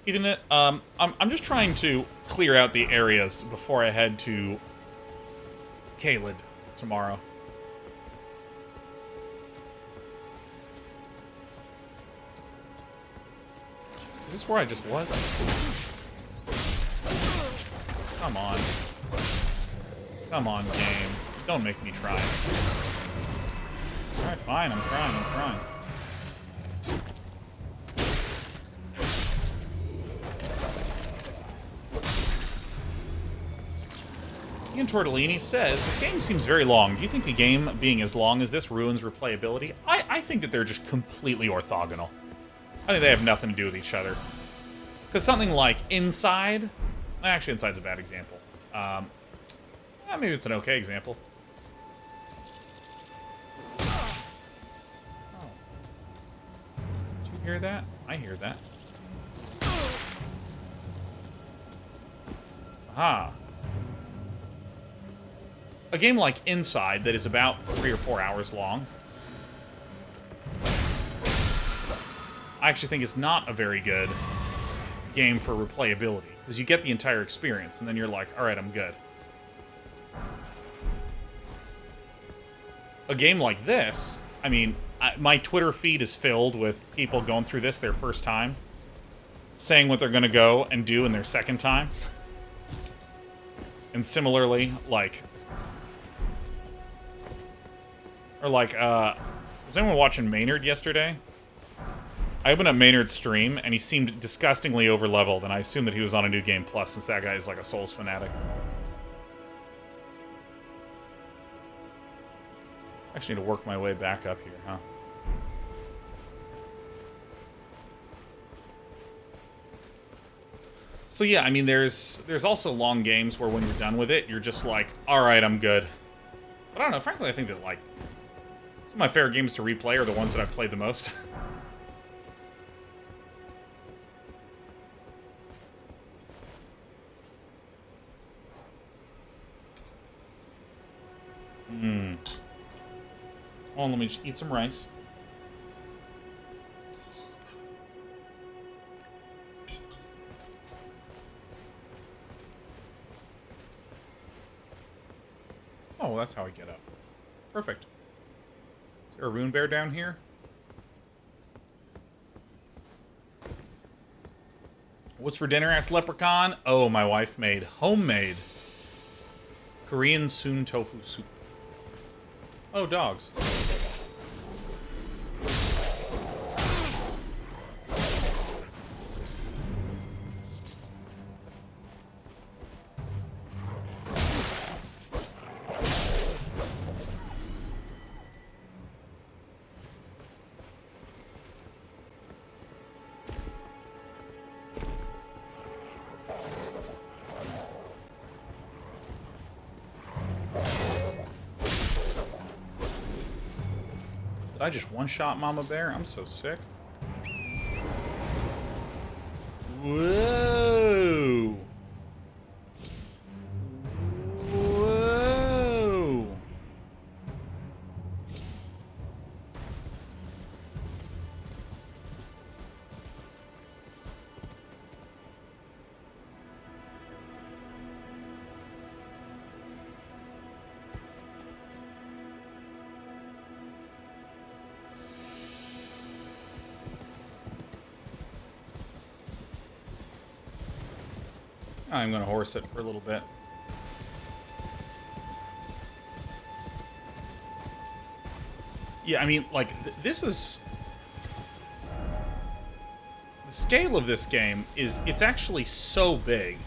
Ethan, I'm just trying to clear out the areas before I head to Caelid tomorrow. Is this where I just was? Come on. Come on, game. Don't make me try. Alright, fine. I'm trying. Ian Tortellini says, this game seems very long. Do you think the game being as long as this ruins replayability? I think that they're just completely orthogonal. I think they have nothing to do with each other. Because something like Inside... Actually, Inside's a bad example. Maybe it's an okay example. Oh. Did you hear that? I hear that. Aha. A game like Inside that is about 3 or 4 hours long, I actually think it's not a very good game for replayability. Because you get the entire experience, and then you're like, alright, I'm good. A game like this, I mean, my Twitter feed is filled with people going through this their first time, saying what they're going to go and do in their second time. And similarly, like... Or like, was anyone watching Maynard yesterday? I opened up Maynard's stream, and he seemed disgustingly over-leveled, and I assumed that he was on a New Game Plus, since that guy is like a Souls fanatic. I actually need to work my way back up here, huh? So yeah, I mean, there's also long games where when you're done with it, you're just like, alright, I'm good. But I don't know, frankly, I think that, like, some of my favorite games to replay are the ones that I've played the most. Hold on, let me just eat some rice. Oh, well, that's how I get up. Perfect. Is there a rune bear down here? What's for dinner? Asked Leprechaun. Oh, my wife made homemade Korean soon tofu soup. Oh, dogs. Did I just one-shot Mama Bear? I'm so sick. Whoa! Whoa! I'm gonna horse it for a little bit. Yeah, I mean, like, this is... The scale of this game is... It's actually so big.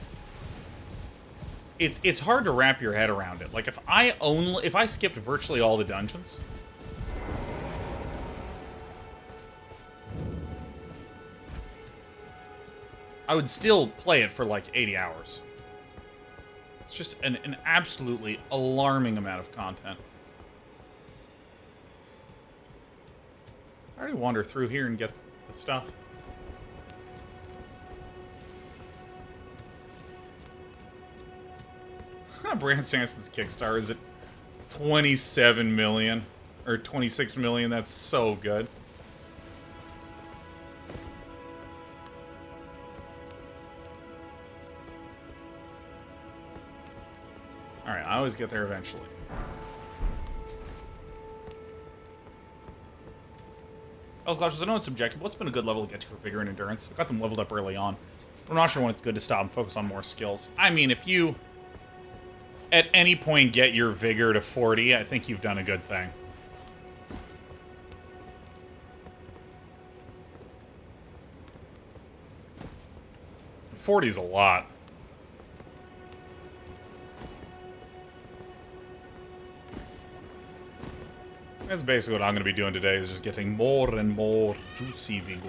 It's hard to wrap your head around it. Like, if I skipped virtually all the dungeons... I would still play it for like 80 hours. It's just an absolutely alarming amount of content. I already wander through here and get the stuff. Brandon Sanderson's Kickstarter is at 27 million. Or 26 million, that's so good. Alright, I always get there eventually. Oh, Clash, I know it's subjective. What's been a good level to get to for vigor and endurance? I got them leveled up early on. I'm not sure when it's good to stop and focus on more skills. I mean, if you, at any point, get your vigor to 40, I think you've done a good thing. $40's a lot. That's basically what I'm going to be doing today, is just getting more and more juicy vigor.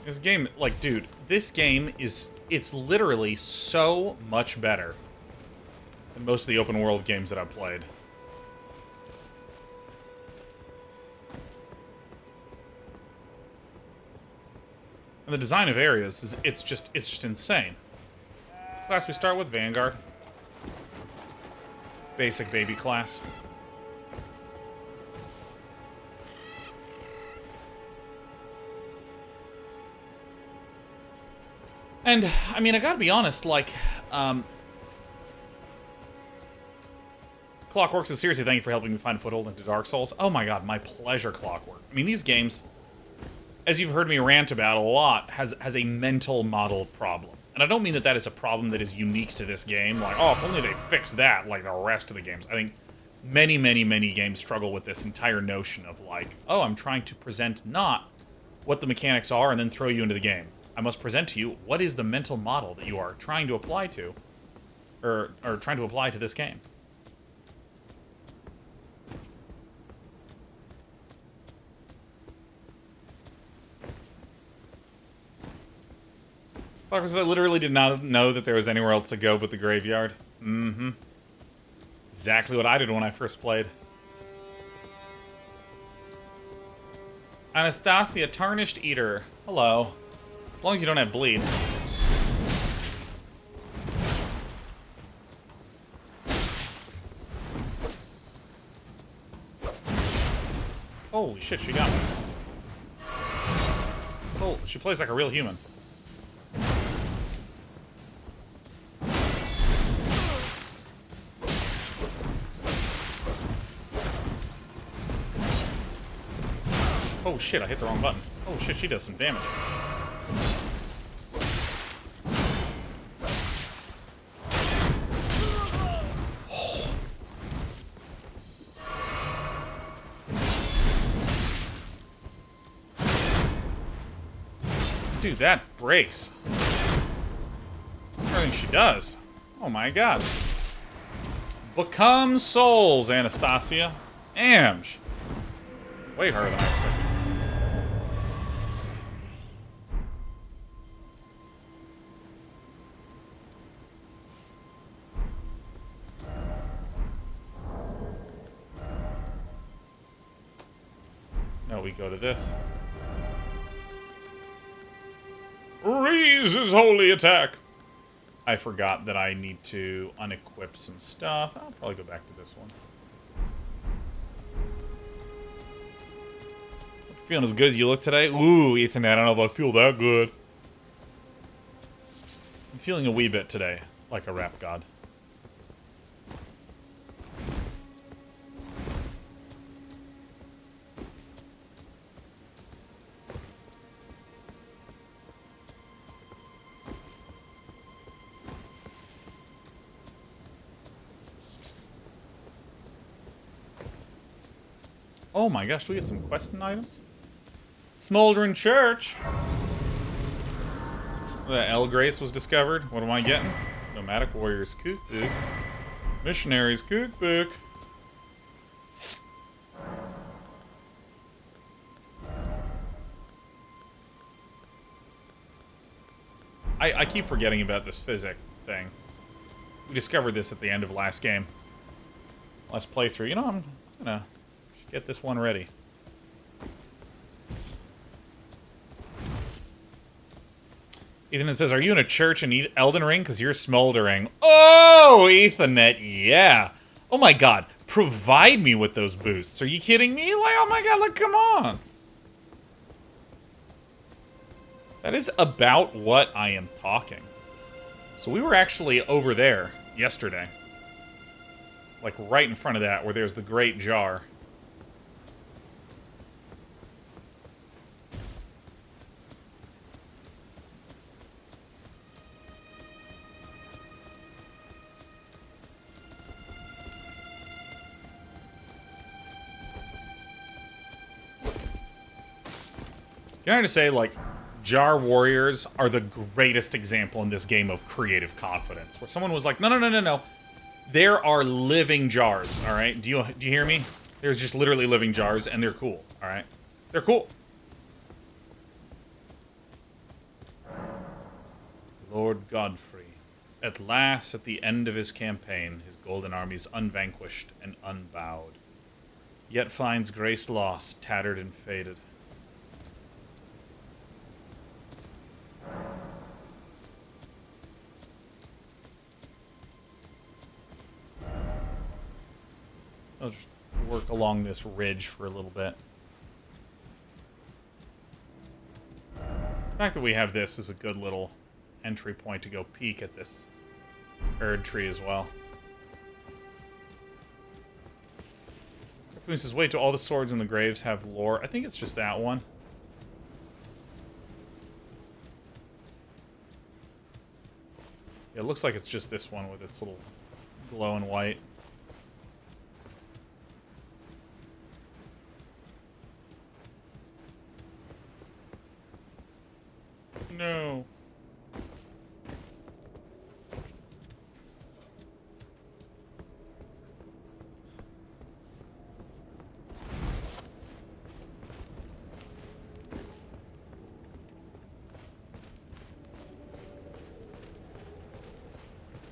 This game, like, dude, this game is, it's literally so much better than most of the open world games that I've played. And the design of areas is, it's just insane. Class we start with Vanguard. Basic baby class. And, I mean, I gotta be honest, like, Clockwork says, seriously, thank you for helping me find a foothold into Dark Souls. Oh my god, my pleasure, Clockwork. I mean, these games, as you've heard me rant about a lot, has a mental model problem. And I don't mean that that is a problem that is unique to this game, like, oh, if only they fixed that like the rest of the games. I think many, many, many games struggle with this entire notion of, like, oh, I'm trying to present not what the mechanics are and then throw you into the game. I must present to you what is the mental model that you are trying to apply to, or trying to apply to this game. Because I literally did not know that there was anywhere else to go but the graveyard. Mm-hmm. Exactly what I did when I first played. Anastasia, Tarnished Eater. Hello. As long as you don't have bleed. Holy shit, she got me. Oh, she plays like a real human. Oh shit, I hit the wrong button. Oh shit, she does some damage. Dude, that breaks. Everything she does. Oh my god. Become souls, Anastasia. Amsh. Way harder than I expected. No, we go to this. Raise his holy attack! I forgot that I need to unequip some stuff. I'll probably go back to this one. Feeling as good as you look today? Ooh, Ethan, I don't know if I feel that good. I'm feeling a wee bit today, like a rap god. Oh my gosh, do we get some questing items? Smoldering Church! The El Grace was discovered. What am I getting? Nomadic Warriors Cookbook. Missionaries Cookbook. I keep forgetting about this physic thing. We discovered this at the end of last game. Last playthrough. You know, I'm gonna get this one ready. Ethan says, are you in a church and eat Elden Ring? Because you're smoldering. Oh, Ethanet, yeah. Oh my god, provide me with those boosts. Are you kidding me? Like, oh my god, look, come on. That is about what I am talking. So we were actually over there yesterday. Like right in front of that, where there's the great jar. Can I just say, like, Jar Warriors are the greatest example in this game of creative confidence. Where someone was like, no, no, no, no, no. There are living jars, all right? Do you hear me? There's just literally living jars, and they're cool, all right? They're cool. Lord Godfrey. At last, at the end of his campaign, his golden armies unvanquished and unbowed. Yet finds grace lost, tattered and faded. I'll just work along this ridge for a little bit. The fact that we have this is a good little entry point to go peek at this Erd tree as well. Foon says, wait, do all the swords in the graves have lore? I think it's just that one. Yeah, it looks like it's just this one with its little glowing white. No.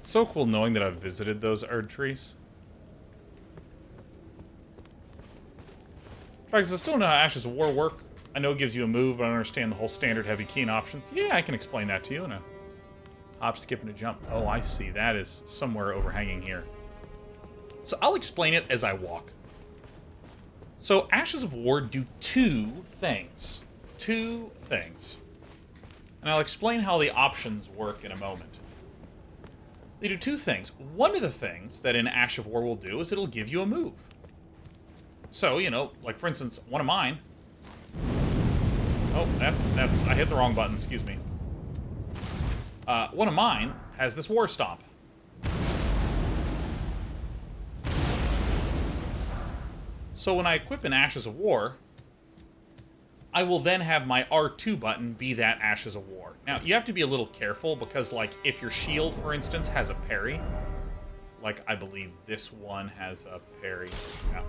It's so cool knowing that I've visited those Erd trees. Try, I still know how Ashes of War work. I know it gives you a move, but I don't understand the whole standard heavy keen options. Yeah, I can explain that to you in a hop, skip, and a jump. Oh, I see. That is somewhere overhanging here. So I'll explain it as I walk. So Ashes of War do two things. Two things. And I'll explain how the options work in a moment. They do two things. One of the things that an Ash of War will do is it'll give you a move. So, you know, like for instance, one of mine... Oh, that's... I hit the wrong button, excuse me. One of mine has this War Stomp. So when I equip an Ashes of War, I will then have my R2 button be that Ashes of War. Now, you have to be a little careful because, like, if your shield, for instance, has a parry, like, I believe this one has a parry. Yeah.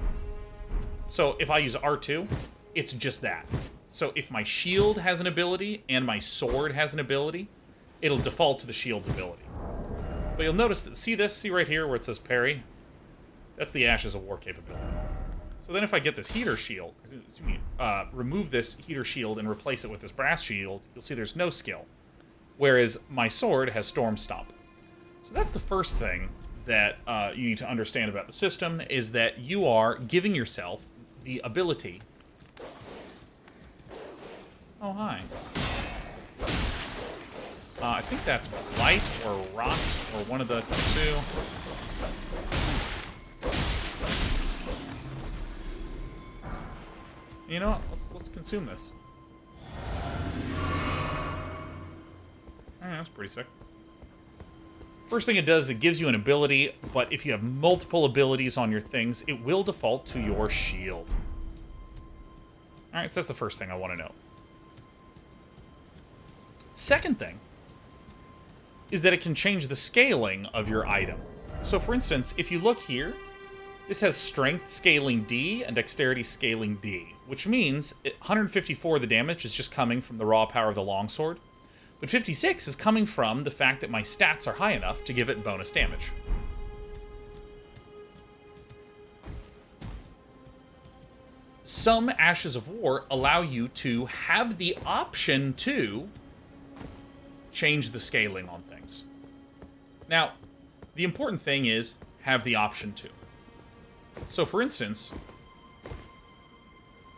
So if I use R2, it's just that. So if my shield has an ability and my sword has an ability, it'll default to the shield's ability. But you'll notice that, see this? See right here where it says parry? That's the Ashes of War capability. So then if I get this heater shield, remove this heater shield and replace it with this brass shield, you'll see there's no skill. Whereas my sword has Storm Stomp. So that's the first thing that you need to understand about the system, is that you are giving yourself the ability... Oh, hi. I think that's Blight or Rot, or one of the two. You know what? Let's consume this. Alright, that's pretty sick. First thing it does is it gives you an ability, but if you have multiple abilities on your things, it will default to your shield. Alright, so that's the first thing I want to know. Second thing is that it can change the scaling of your item. So for instance, if you look here, this has strength scaling D and dexterity scaling D, which means 154 of the damage is just coming from the raw power of the longsword. But 56 is coming from the fact that my stats are high enough to give it bonus damage. Some Ashes of War allow you to have the option to change the scaling on things. Now, the important thing is have the option to. So, for instance,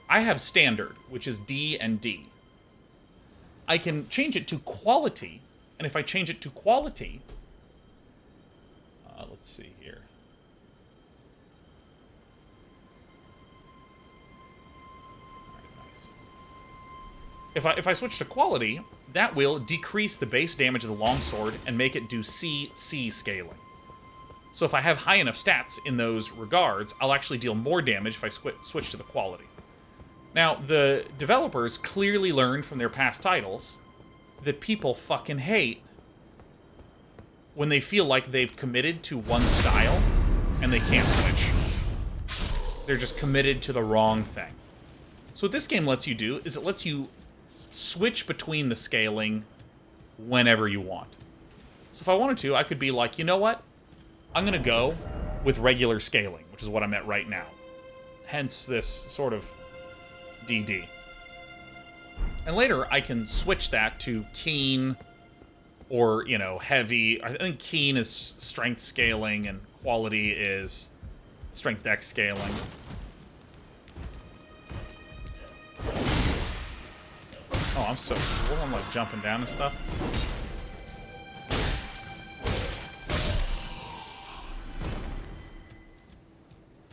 I have Standard, which is D and D. I can change it to Quality, and if I change it to Quality, let's see here. If I switch to Quality, that will decrease the base damage of the longsword and make it do C scaling. So if I have high enough stats in those regards, I'll actually deal more damage if I switch to the Quality. Now, the developers clearly learned from their past titles that people fucking hate when they feel like they've committed to one style and they can't switch. They're just committed to the wrong thing. So what this game lets you do is it lets you switch between the scaling whenever you want. So if I wanted to, I could be like, you know what? I'm going to go with regular scaling, which is what I'm at right now. Hence this sort of DD. And later, I can switch that to keen or, you know, heavy. I think keen is strength scaling and quality is strength dex scaling. Oh, I'm so cool. I'm like jumping down and stuff.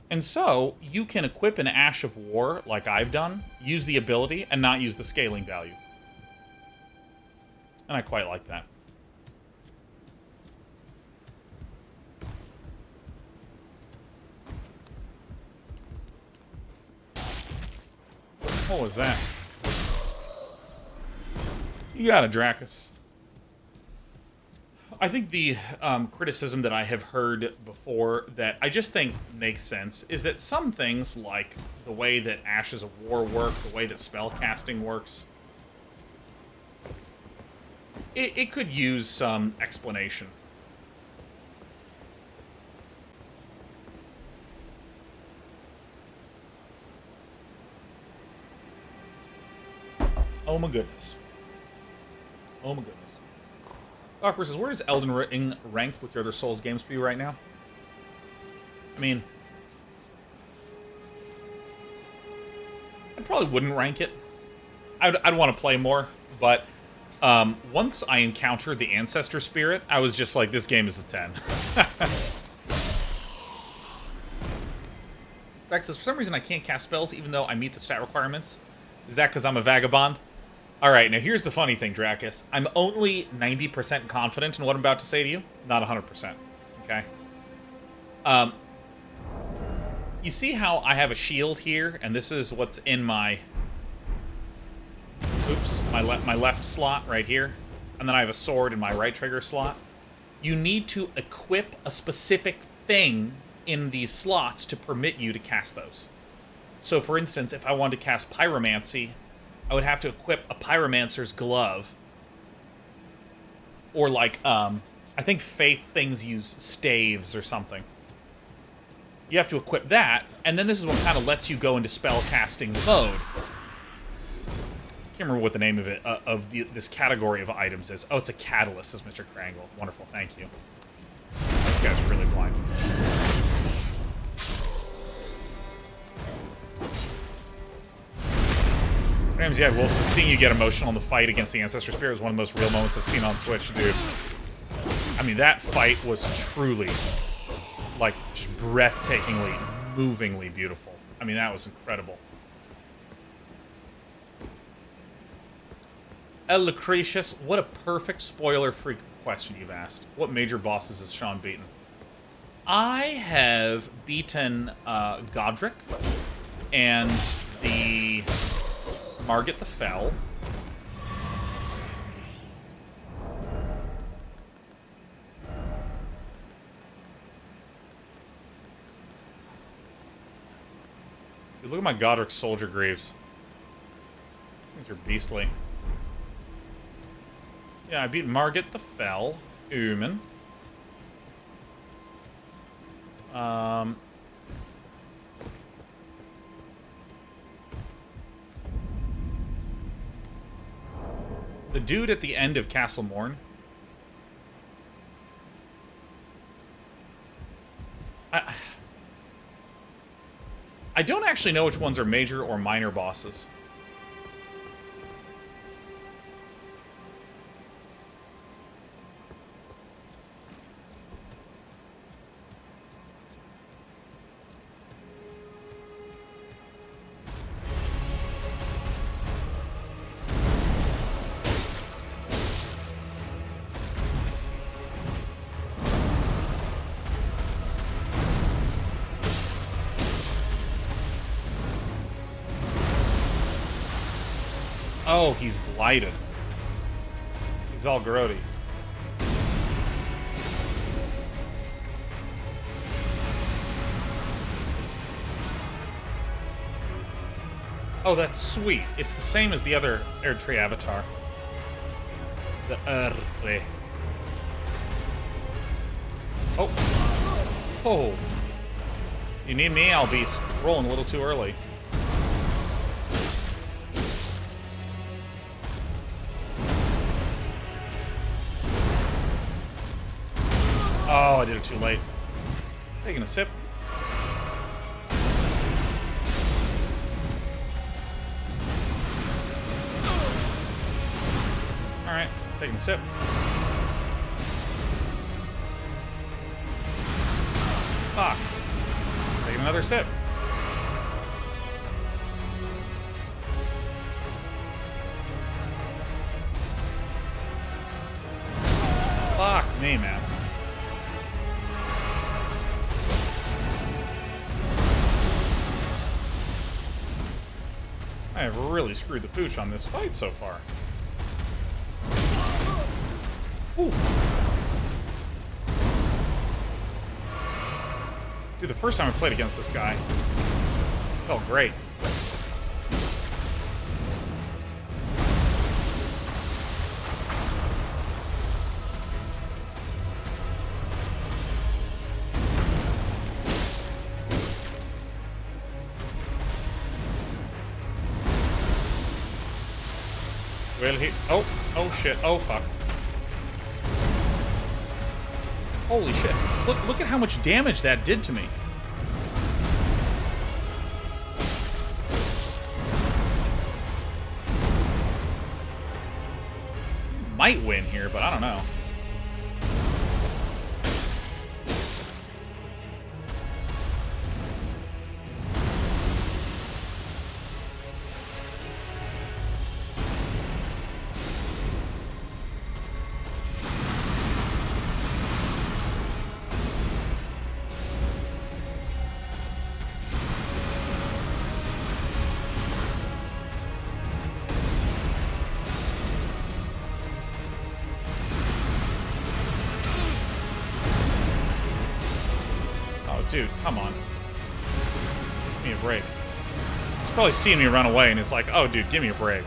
And so, you can equip an Ash of War, like I've done, use the ability, and not use the scaling value. And I quite like that. What was that? You got it, Dracus. I think the criticism that I have heard before that I just think makes sense is that some things, like the way that Ashes of War work, the way that spellcasting works, it could use some explanation. Oh my goodness. Oh my goodness. Awkward says, where is Elden Ring ranked with your other Souls games for you right now? I mean, I probably wouldn't rank it. I'd want to play more, but once I encountered the Ancestor Spirit, I was just like, this game is a 10. Rex says, for some reason I can't cast spells even though I meet the stat requirements. Is that because I'm a vagabond? Alright, now here's the funny thing, Dracus. I'm only 90% confident in what I'm about to say to you. Not 100%. Okay? You see how I have a shield here, and this is what's in my... Oops, my left slot right here. And then I have a sword in my right trigger slot. You need to equip a specific thing in these slots to permit you to cast those. So, for instance, if I wanted to cast Pyromancy, I would have to equip a Pyromancer's glove. Or, like, I think Faith things use staves or something. You have to equip that, and then this is what kind of lets you go into spell-casting mode. Can't remember what the name of it, this category of items is. Oh, it's a catalyst, says Mr. Krangle. Wonderful, thank you. This guy's really blind. Rams, yeah, Wolf, seeing you get emotional in the fight against the Ancestor Spirit was one of the most real moments I've seen on Twitch, dude. I mean, that fight was truly, like, just breathtakingly, movingly beautiful. I mean, that was incredible. El Lucretius, what a perfect spoiler-free question you've asked. What major bosses has Sean beaten? I have beaten Godric and the Margit the Fell. Dude, look at my Godric Soldier Greaves. These things are beastly. Yeah, I beat Margit the Fell. Ooman. The dude at the end of Castle Morn. I don't actually know which ones are major or minor bosses. Oh, he's blighted. He's all grody. Oh, that's sweet. It's the same as the other Erdtree avatar. The Erdtree. Oh. Oh. You need me? I'll be rolling a little too early. Oh, I did it too late. Taking a sip. Alright, taking a sip. Fuck. Taking another sip. Fuck me, man. I have really screwed the pooch on this fight so far. Ooh. Dude, the first time I played against this guy, felt great. Will he? Oh shit, oh fuck. Holy shit. Look at how much damage that did to me. Might win here, but I don't know. Dude, come on. Give me a break. He's probably seeing me run away and it's like, oh, dude, give me a break.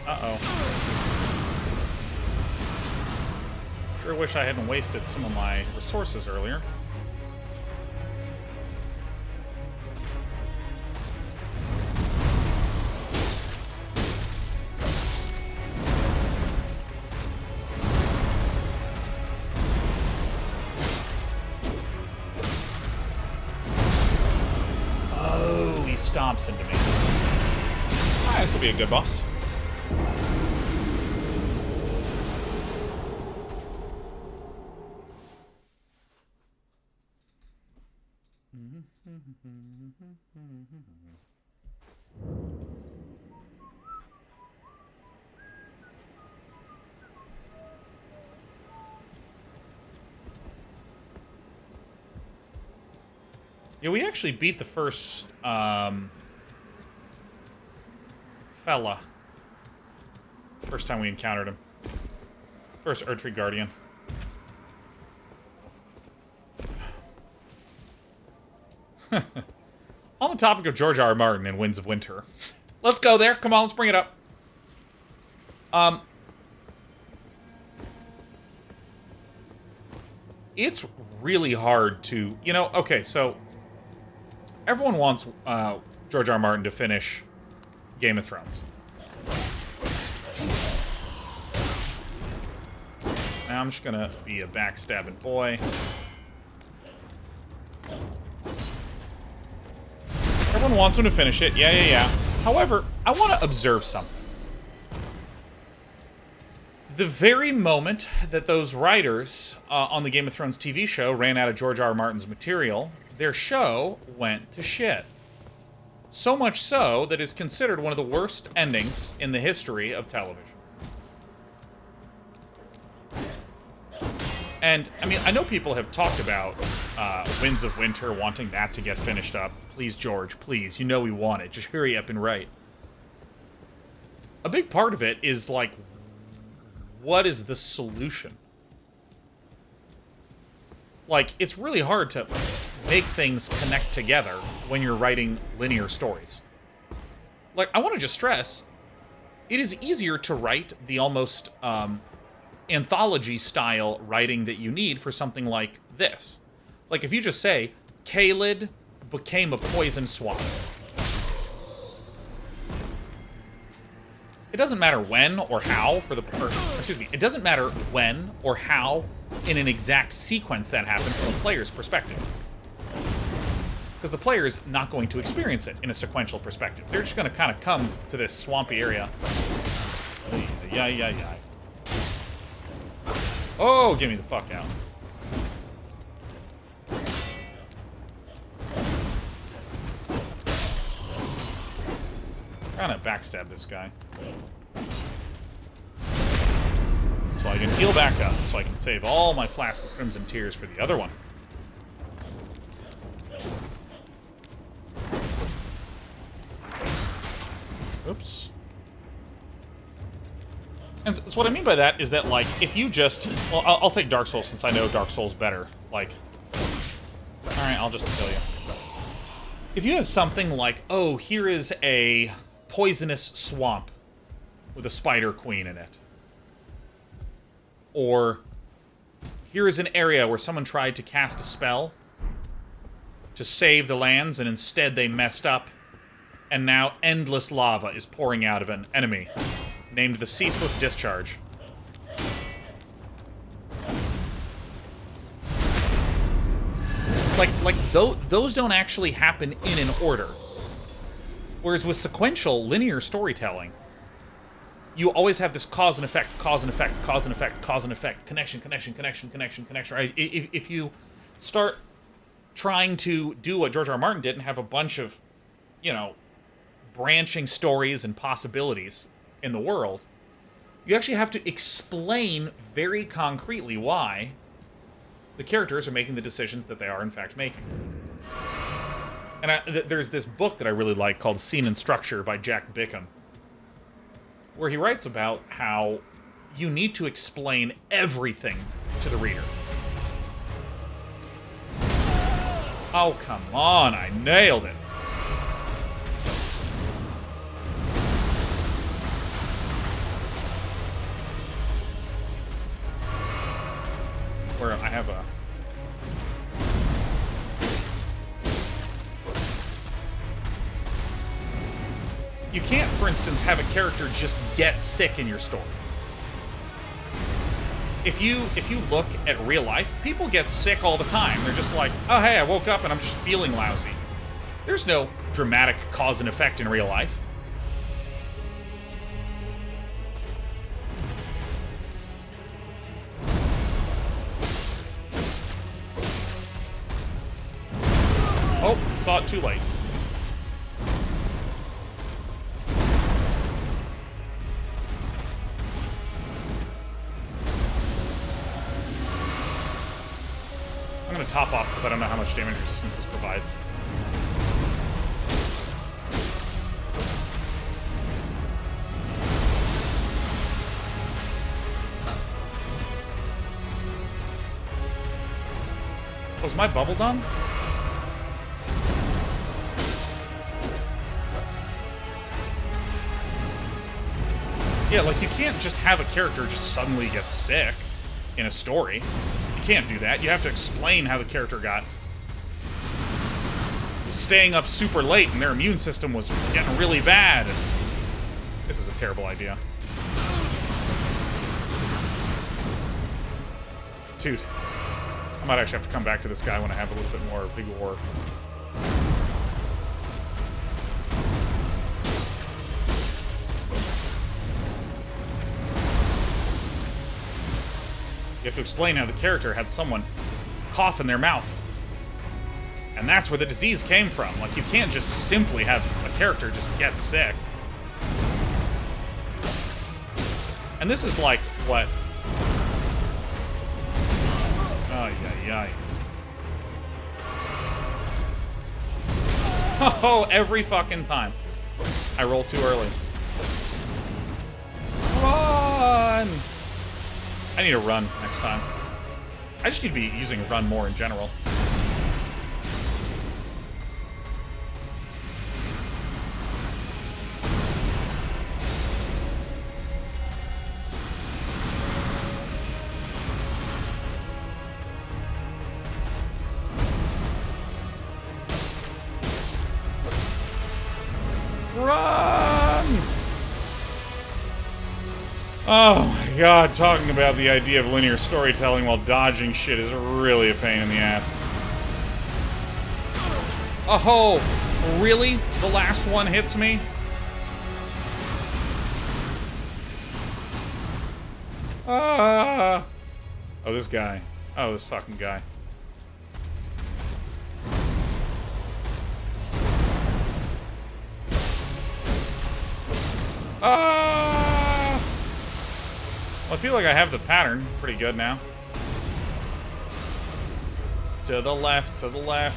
Uh-oh. Sure wish I hadn't wasted some of my resources earlier. Oh, he stomps into me. Alright, this will be a good boss. Yeah, we actually beat the first, fella. First time we encountered him. First Erdtree Guardian. On the topic of George R. R. Martin and Winds of Winter. Let's go there. Come on, let's bring it up. It's really hard to, you know, okay, so everyone wants George R. R. Martin to finish Game of Thrones. Now I'm just gonna be a backstabbing boy. Everyone wants him to finish it. Yeah. However, I want to observe something. The very moment that those writers on the Game of Thrones TV show ran out of George R. R. Martin's material, their show went to shit. So much so that it's considered one of the worst endings in the history of television. And, I mean, I know people have talked about Winds of Winter, wanting that to get finished up. Please, George, please. You know we want it. Just hurry up and write. A big part of it is, like, what is the solution? Like, it's really hard to make things connect together when you're writing linear stories. Like, I want to just stress, it is easier to write the almost anthology-style writing that you need for something like this. Like, if you just say, Caelid became a poison swamp. It doesn't matter when or how for the excuse me, it doesn't matter when or how in an exact sequence that happened from a player's perspective. Because the player is not going to experience it in a sequential perspective. They're just going to kind of come to this swampy area. Yeah. Oh, get me the fuck out. I'm trying to backstab this guy. So I can heal back up, so I can save all my flask of Crimson Tears for the other one. Oops. And so what I mean by that is that, like, if you just... Well, I'll take Dark Souls since I know Dark Souls better. Like... Alright, I'll just kill you. If you have something like, oh, here is a poisonous swamp with a spider queen in it. Or, here is an area where someone tried to cast a spell to save the lands, and instead they messed up, and now endless lava is pouring out of an enemy, named the Ceaseless Discharge. Those don't actually happen in an order. Whereas with sequential, linear storytelling, you always have this cause and effect, cause and effect, cause and effect, cause and effect, connection. Right? If you start trying to do what George R. R. Martin did and have a bunch of, you know, branching stories and possibilities in the world, you actually have to explain very concretely why the characters are making the decisions that they are in fact making. And there's this book that I really like called Scene and Structure by Jack Bickham, where he writes about how you need to explain everything to the reader. Oh, come on, I nailed it. Where I have a... You can't, for instance, have a character just get sick in your story. If you look at real life, people get sick all the time. They're just like, oh, hey, I woke up and I'm just feeling lousy. There's no dramatic cause and effect in real life. Oh, saw it too late. I'm gonna top off because I don't know how much damage resistance this provides. Was my bubble done? Yeah, like, you can't just have a character just suddenly get sick in a story. You can't do that. You have to explain how the character got staying up super late and their immune system was getting really bad. This is a terrible idea. Dude, I might actually have to come back to this guy when I have a little bit more vigor. You have to explain how the character had someone cough in their mouth. And that's where the disease came from. Like, you can't just simply have a character just get sick. And this is like, what? Ay, ay, ay. Oh, every fucking time. I roll too early. Run! I need to run next time. I just need to be using run more in general. Run! Oh my god, talking about the idea of linear storytelling while dodging shit is really a pain in the ass. Oh, really? The last one hits me? Ah! Oh, this guy. Oh, this fucking guy. Ah! Well, I feel like I have the pattern pretty good now. To the left, to the left.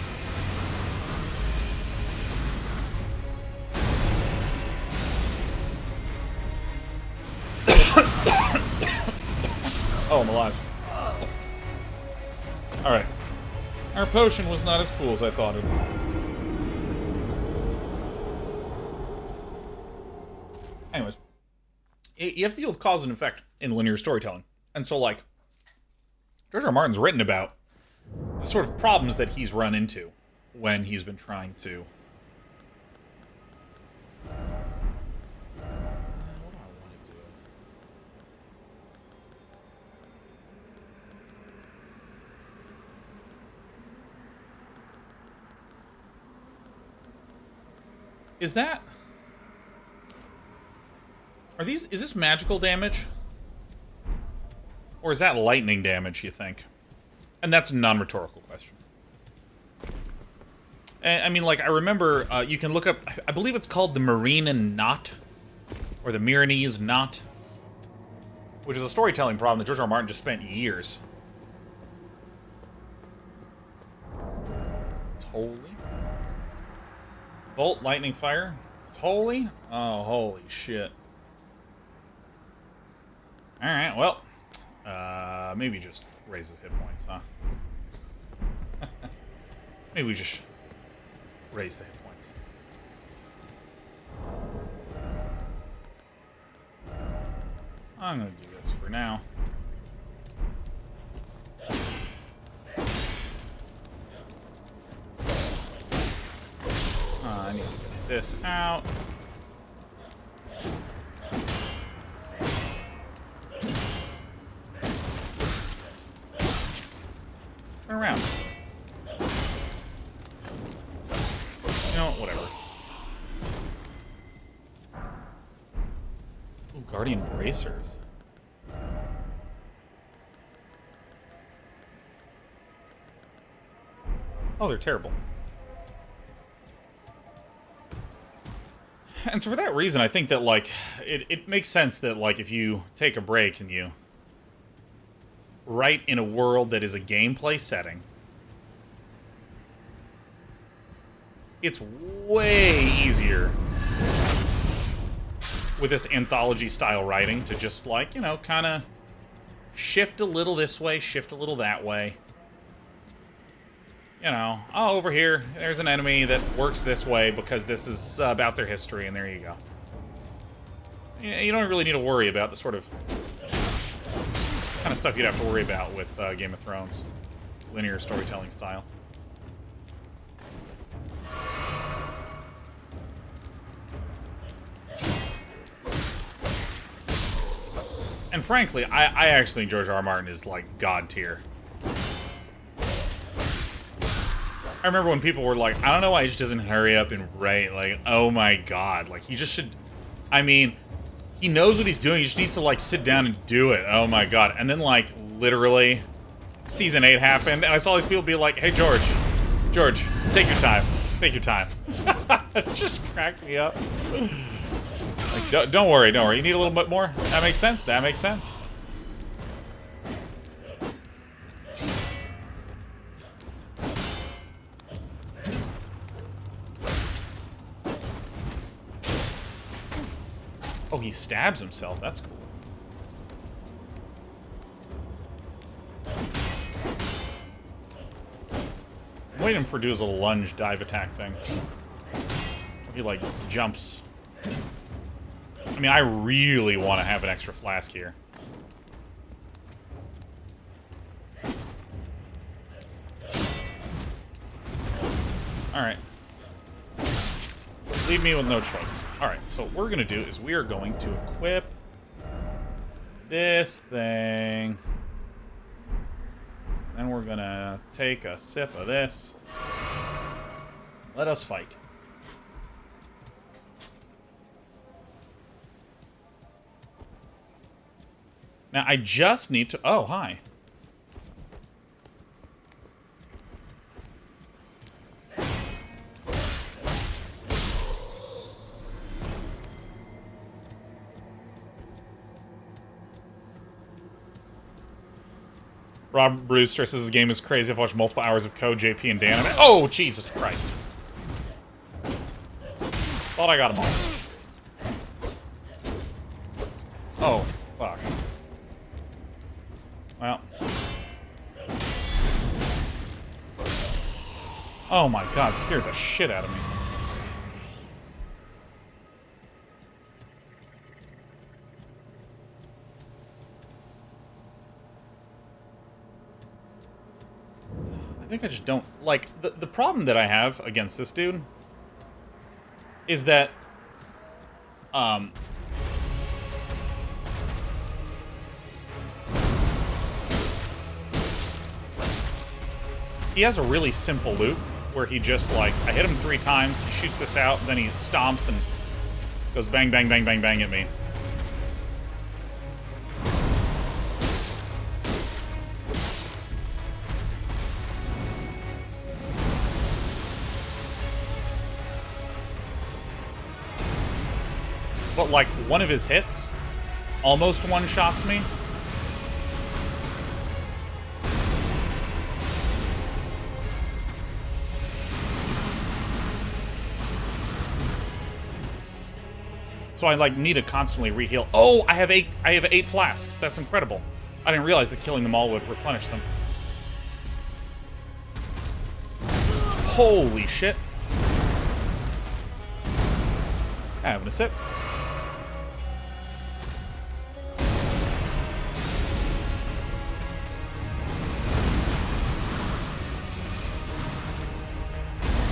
Oh, I'm alive. Alright. Our potion was not as cool as I thought it would be. Anyways. You have to deal with cause and effect in linear storytelling. And so, like, George R. R. Martin's written about the sort of problems that he's run into when he's been trying to... What do I want to do? Is that... Is this magical damage? Or is that lightning damage, you think? And that's a non-rhetorical question. And, I mean, like, I remember, you can look up, I believe it's called the Marinan Knot, or the Miranese Knot, which is a storytelling problem that George R. R. Martin just spent years. It's holy. Bolt, lightning, fire. It's holy? Oh, holy shit. Alright, well, maybe just raises hit points, huh? Maybe we just raise the hit points. I'm gonna do this for now. I need to get this out. Turn around. You know, whatever. Ooh, Guardian Bracers. Oh, they're terrible. And so for that reason, I think that, like, it makes sense that, like, if you take a break and you write in a world that is a gameplay setting, it's way easier with this anthology-style writing to just, like, you know, kind of shift a little this way, shift a little that way. you know, oh, over here, there's an enemy that works this way because this is about their history, and there you go. You don't really need to worry about the sort of kind of stuff you'd have to worry about with Game of Thrones. Linear storytelling style. And frankly, I actually think George R. R. Martin is, like, God tier. I remember when people were like, I don't know why he just doesn't hurry up and write. Like, oh my god. Like, he just should... I mean, he knows what he's doing. He just needs to, like, sit down and do it. Oh my god. And then, like, literally, Season 8 happened, and I saw these people be like, hey, George, take your time. Take your time. It just cracked me up. Like, don't worry. You need a little bit more? That makes sense. That makes sense. Oh, he stabs himself. That's cool. I'm waiting for him to do his little lunge dive attack thing. He, like, jumps. I mean, I really want to have an extra flask here. Alright. Leave me with no choice. Alright, so what we're going to do is we are going to equip this thing. Then we're going to take a sip of this. Let us fight. Now, I just need to... Oh, hi. Rob Brewster says this game is crazy. I've watched multiple hours of code, JP and Dan. Oh, Jesus Christ. Thought I got them all. Oh, fuck. Well. Oh my god, scared the shit out of me. I think I just don't... Like, the problem that I have against this dude is that... he has a really simple loop where he just, like, I hit him 3 times, he shoots this out, then he stomps and goes bang, bang, bang, bang, bang at me. But, like, one of his hits almost one-shots me. So I, like, need to constantly reheal. Oh, I have 8 flasks. That's incredible. I didn't realize that killing them all would replenish them. Holy shit. Having a sip.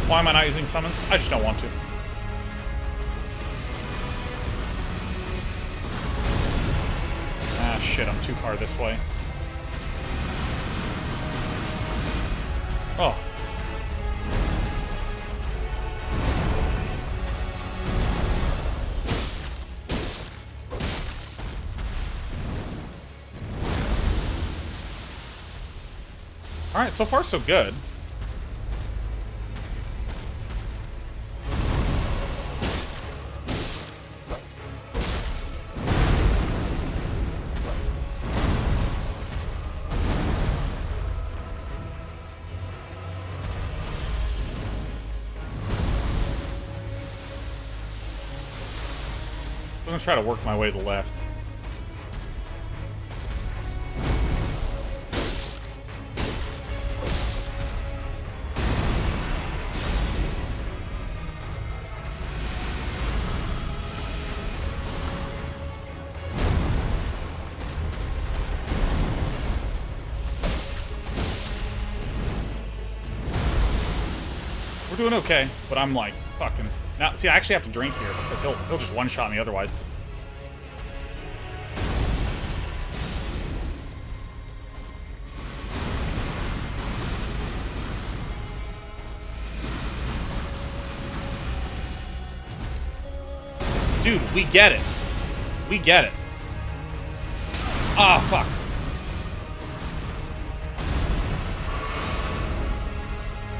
Why am I not using summons? I just don't want to. Ah, shit, I'm too far this way. Oh. Alright, so far so good. I'm gonna try to work my way to the left. We're doing okay, but I'm like, fucking... Now, see, I actually have to drink here, because he'll just one-shot me otherwise. Dude, we get it. We get it. Ah, fuck.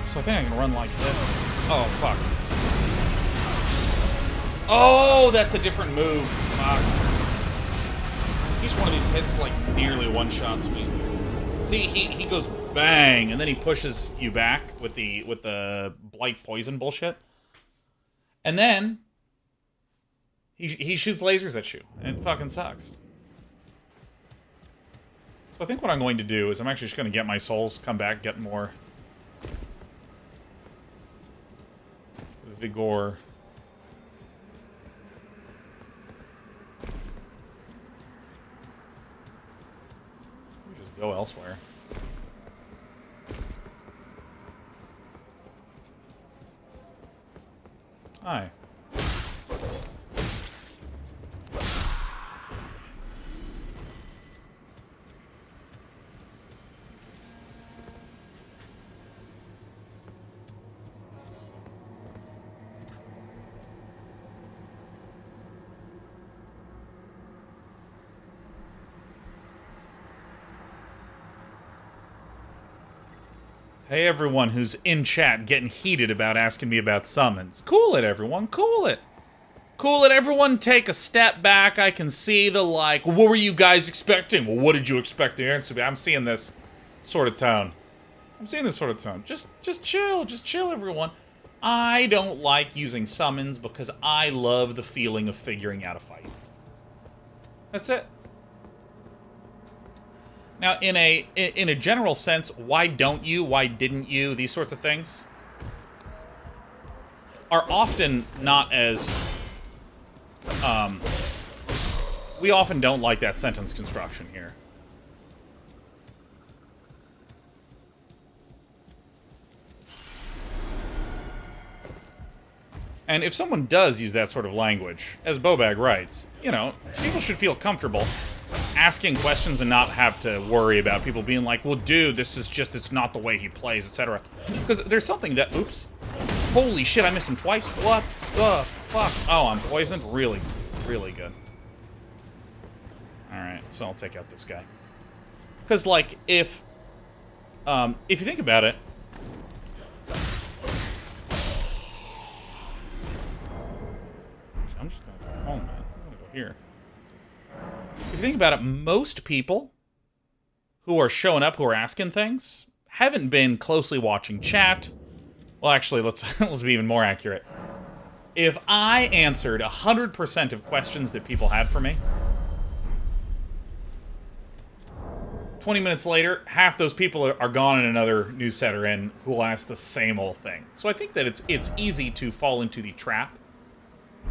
So I think I can run like this. Oh, fuck. Oh, that's a different move. Fuck. Each one of these hits, like, nearly one-shots me. See, he goes bang, and then he pushes you back with the blight poison bullshit. And then he shoots lasers at you, and it fucking sucks. So I think what I'm going to do is I'm actually just going to get my souls, come back, get more vigor. Just go elsewhere. Hi. Hey, everyone who's in chat getting heated about asking me about summons. Cool it, everyone. Cool it. Cool it. Everyone take a step back. I can see the, like, what were you guys expecting? Well, what did you expect the answer to be? I'm seeing this sort of tone. I'm seeing this sort of tone. Just chill. Just chill, everyone. I don't like using summons because I love the feeling of figuring out a fight. That's it. Now, in a general sense, why don't you, why didn't you, these sorts of things are often not as, we often don't like that sentence construction here. And if someone does use that sort of language, as Bobag writes, you know, people should feel comfortable asking questions and not have to worry about people being like, well, dude, this is just, it's not the way he plays, etc. Because there's something that, oops. Holy shit, I missed him twice? What the fuck? Oh, I'm poisoned? Really, really good. Alright, so I'll take out this guy. Because, like, if you think about it, I'm just gonna go home, man. I'm gonna go here. If you think about it, most people who are showing up, who are asking things, haven't been closely watching chat. Well, actually, let's be even more accurate. If I answered 100% of questions that people had for me, 20 minutes later, half those people are gone and another new set are in who will ask the same old thing. So I think that it's easy to fall into the trap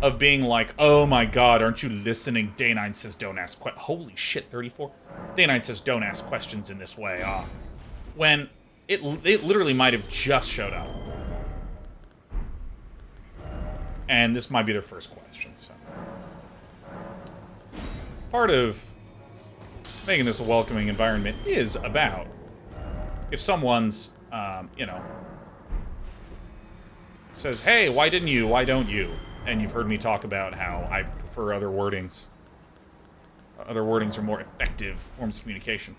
of being like, oh my god, aren't you listening? Day9 says don't ask holy shit, 34? Day9 says don't ask questions in this way. When it literally might have just showed up. And this might be their first question, so. Part of making this a welcoming environment is about if someone's, you know, says, hey, why didn't you? Why don't you? And you've heard me talk about how I prefer other wordings. Other wordings are more effective forms of communication.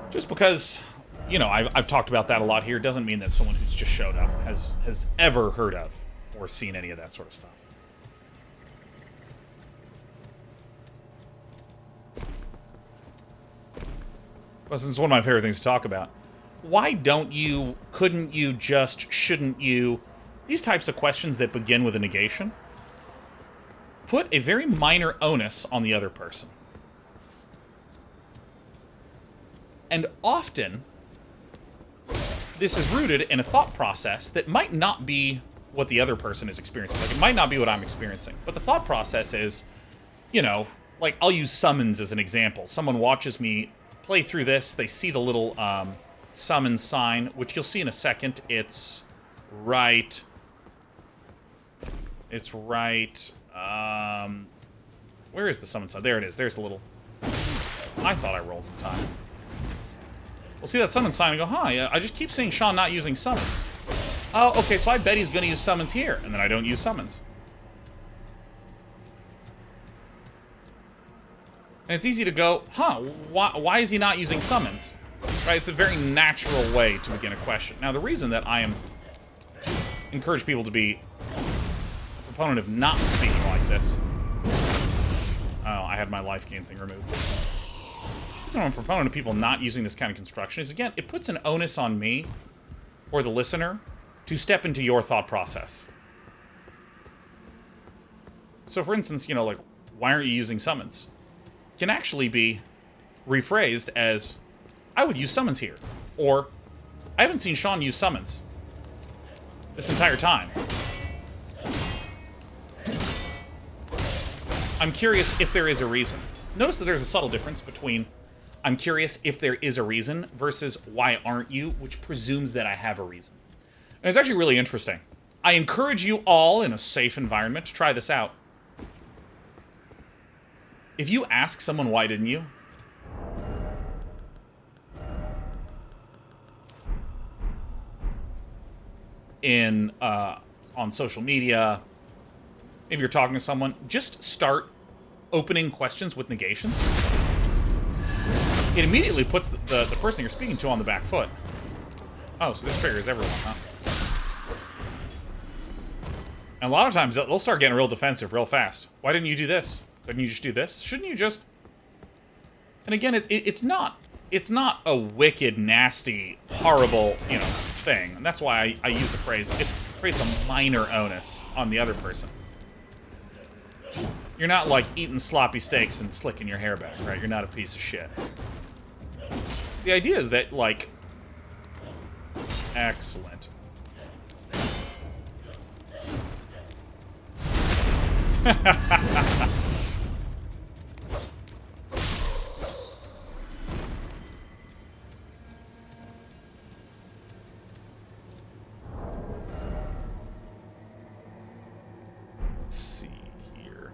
Just because, you know, I've talked about that a lot here doesn't mean that someone who's just showed up has ever heard of or seen any of that sort of stuff. Plus, it's one of my favorite things to talk about. Why don't you, couldn't you, just, shouldn't you? These types of questions that begin with a negation put a very minor onus on the other person. And often, this is rooted in a thought process that might not be what the other person is experiencing. Like, it might not be what I'm experiencing. But the thought process is, you know, like, I'll use summons as an example. Someone watches me play through this, they see the little summon sign, which you'll see in a second. It's right. It's right. Where is the summon sign? There it is. There's the little. I thought I rolled in time. We'll see that summon sign and go, huh, yeah, I just keep seeing Sean not using summons. Oh, okay, so I bet he's going to use summons here, and then I don't use summons. And it's easy to go, huh, why is he not using summons? Right, it's a very natural way to begin a question. Now, the reason that I encourage people to be a proponent of not speaking like this. Oh, I had my life gain thing removed. The reason I'm a proponent of people not using this kind of construction is, again, it puts an onus on me, or the listener, to step into your thought process. So, for instance, you know, like, why aren't you using summons? Can actually be rephrased as, I would use summons here. Or, I haven't seen Sean use summons this entire time. I'm curious if there is a reason. Notice that there's a subtle difference between I'm curious if there is a reason versus why aren't you, which presumes that I have a reason. And it's actually really interesting. I encourage you all in a safe environment to try this out. If you ask someone, why didn't you? On social media, maybe you're talking to someone, just start opening questions with negations. It immediately puts the person you're speaking to on the back foot. Oh, so this triggers everyone, huh? And a lot of times, they'll start getting real defensive real fast. Why didn't you do this? Couldn't you just do this? shouldn't you just... And again, it's not a wicked, nasty, horrible, you know, thing. And that's why I use the phrase, it creates a minor onus on the other person. You're not, like, eating sloppy steaks and slicking your hair back, right? You're not a piece of shit. The idea is that, like... Excellent. Let's see here.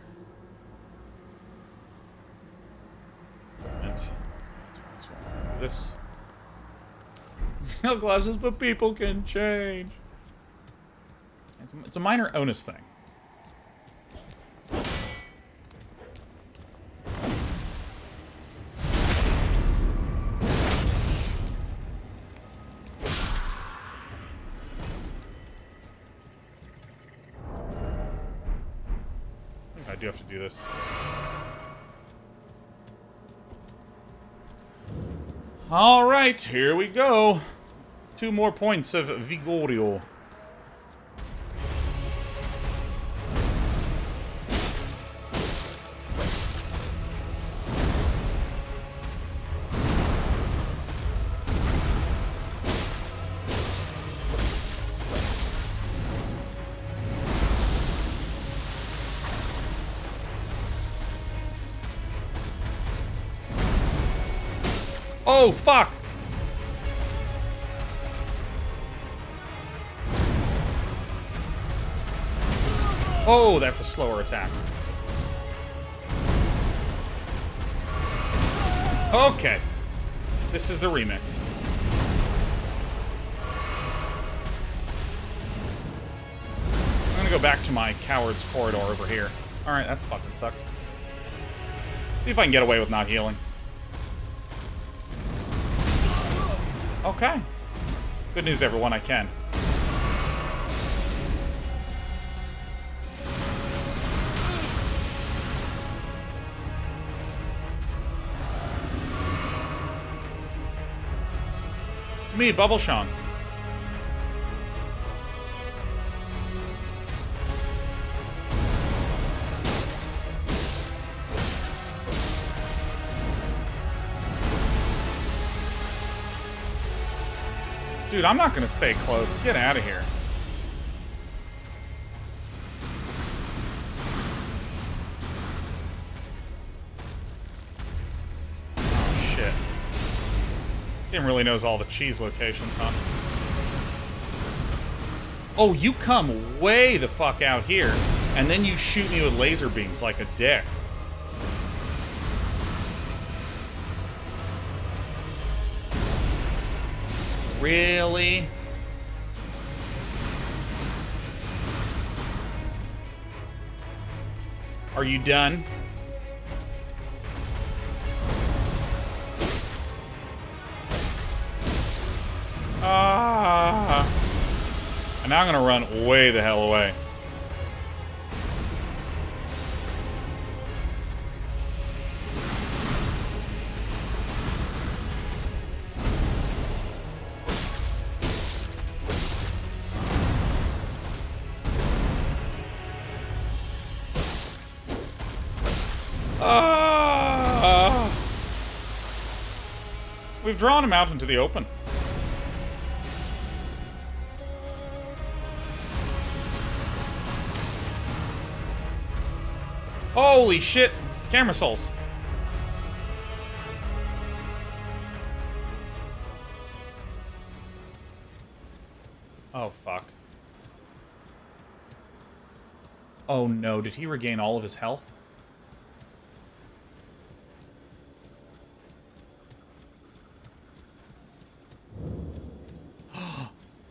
This. No glasses, but people can change. It's a minor onus thing. I do have to do this. All right, here we go. 2 more points of Vigorio. Oh, fuck! Oh, that's a slower attack. Okay. This is the remix. I'm gonna go back to my coward's corridor over here. Alright, that fucking sucks. See if I can get away with not healing. Okay. Good news, everyone, I can. It's me, Bubble Sean. Dude, I'm not gonna stay close. Get out of here. Oh, shit. Didn't really knows all the cheese locations, huh? Oh, you come way the fuck out here, and then you shoot me with laser beams like a dick. Really? Are you done? Ah! And now I'm gonna run way the hell away. Ah! We've drawn him out into the open. Holy shit! Camera souls. Oh, fuck. Oh no, did he regain all of his health?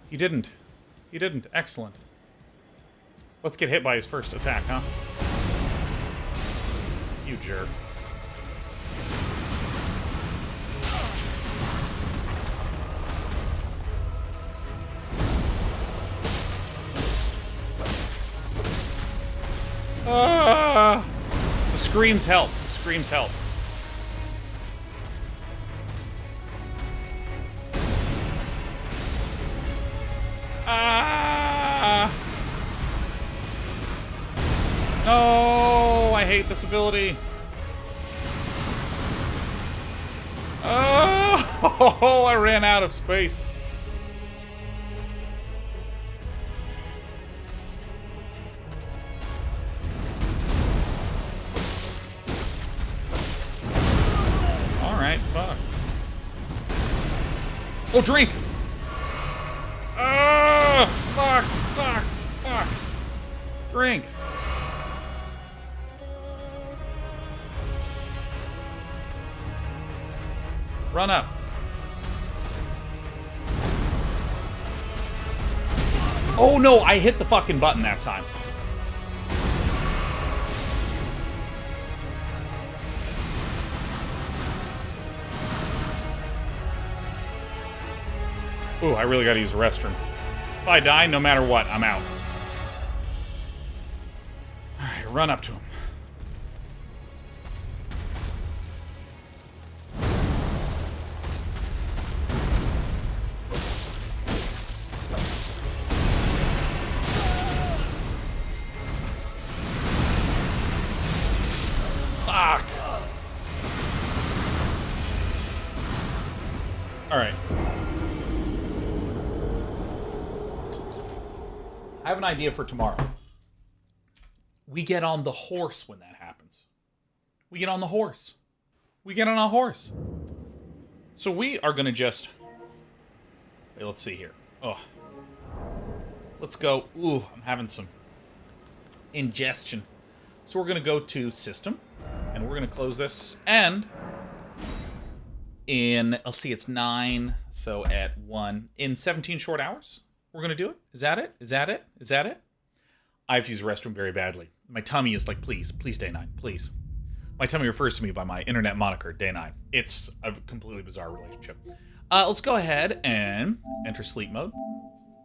He didn't. He didn't. Excellent. Let's get hit by his first attack, huh? You jerk. Ah! The screams help. The screams help. Ah! No, I hate this ability. Oh, I ran out of space. All right, fuck. Oh, drink. Fuck, fuck, fuck. Drink. Run up. Oh no, I hit the fucking button that time. Ooh, I really gotta use the restroom. If I die, no matter what, I'm out. Alright, run up to him. Fuck! Alright. I have an idea for tomorrow. We get on the horse when that happens. We get on the horse. We get on a horse. So we are going to just... Wait, let's see here. Oh. Let's go. Ooh, I'm having some ingestion. So we're going to go to System. And we're going to close this. And in... Let's see, it's 9. So at 1. In 17 short hours, we're going to do it. Is that it? Is that it? Is that it? I have to use the restroom very badly. My tummy is like, please, please, Day 9, please. My tummy refers to me by my internet moniker, Day 9. It's a completely bizarre relationship. Let's go ahead and enter sleep mode.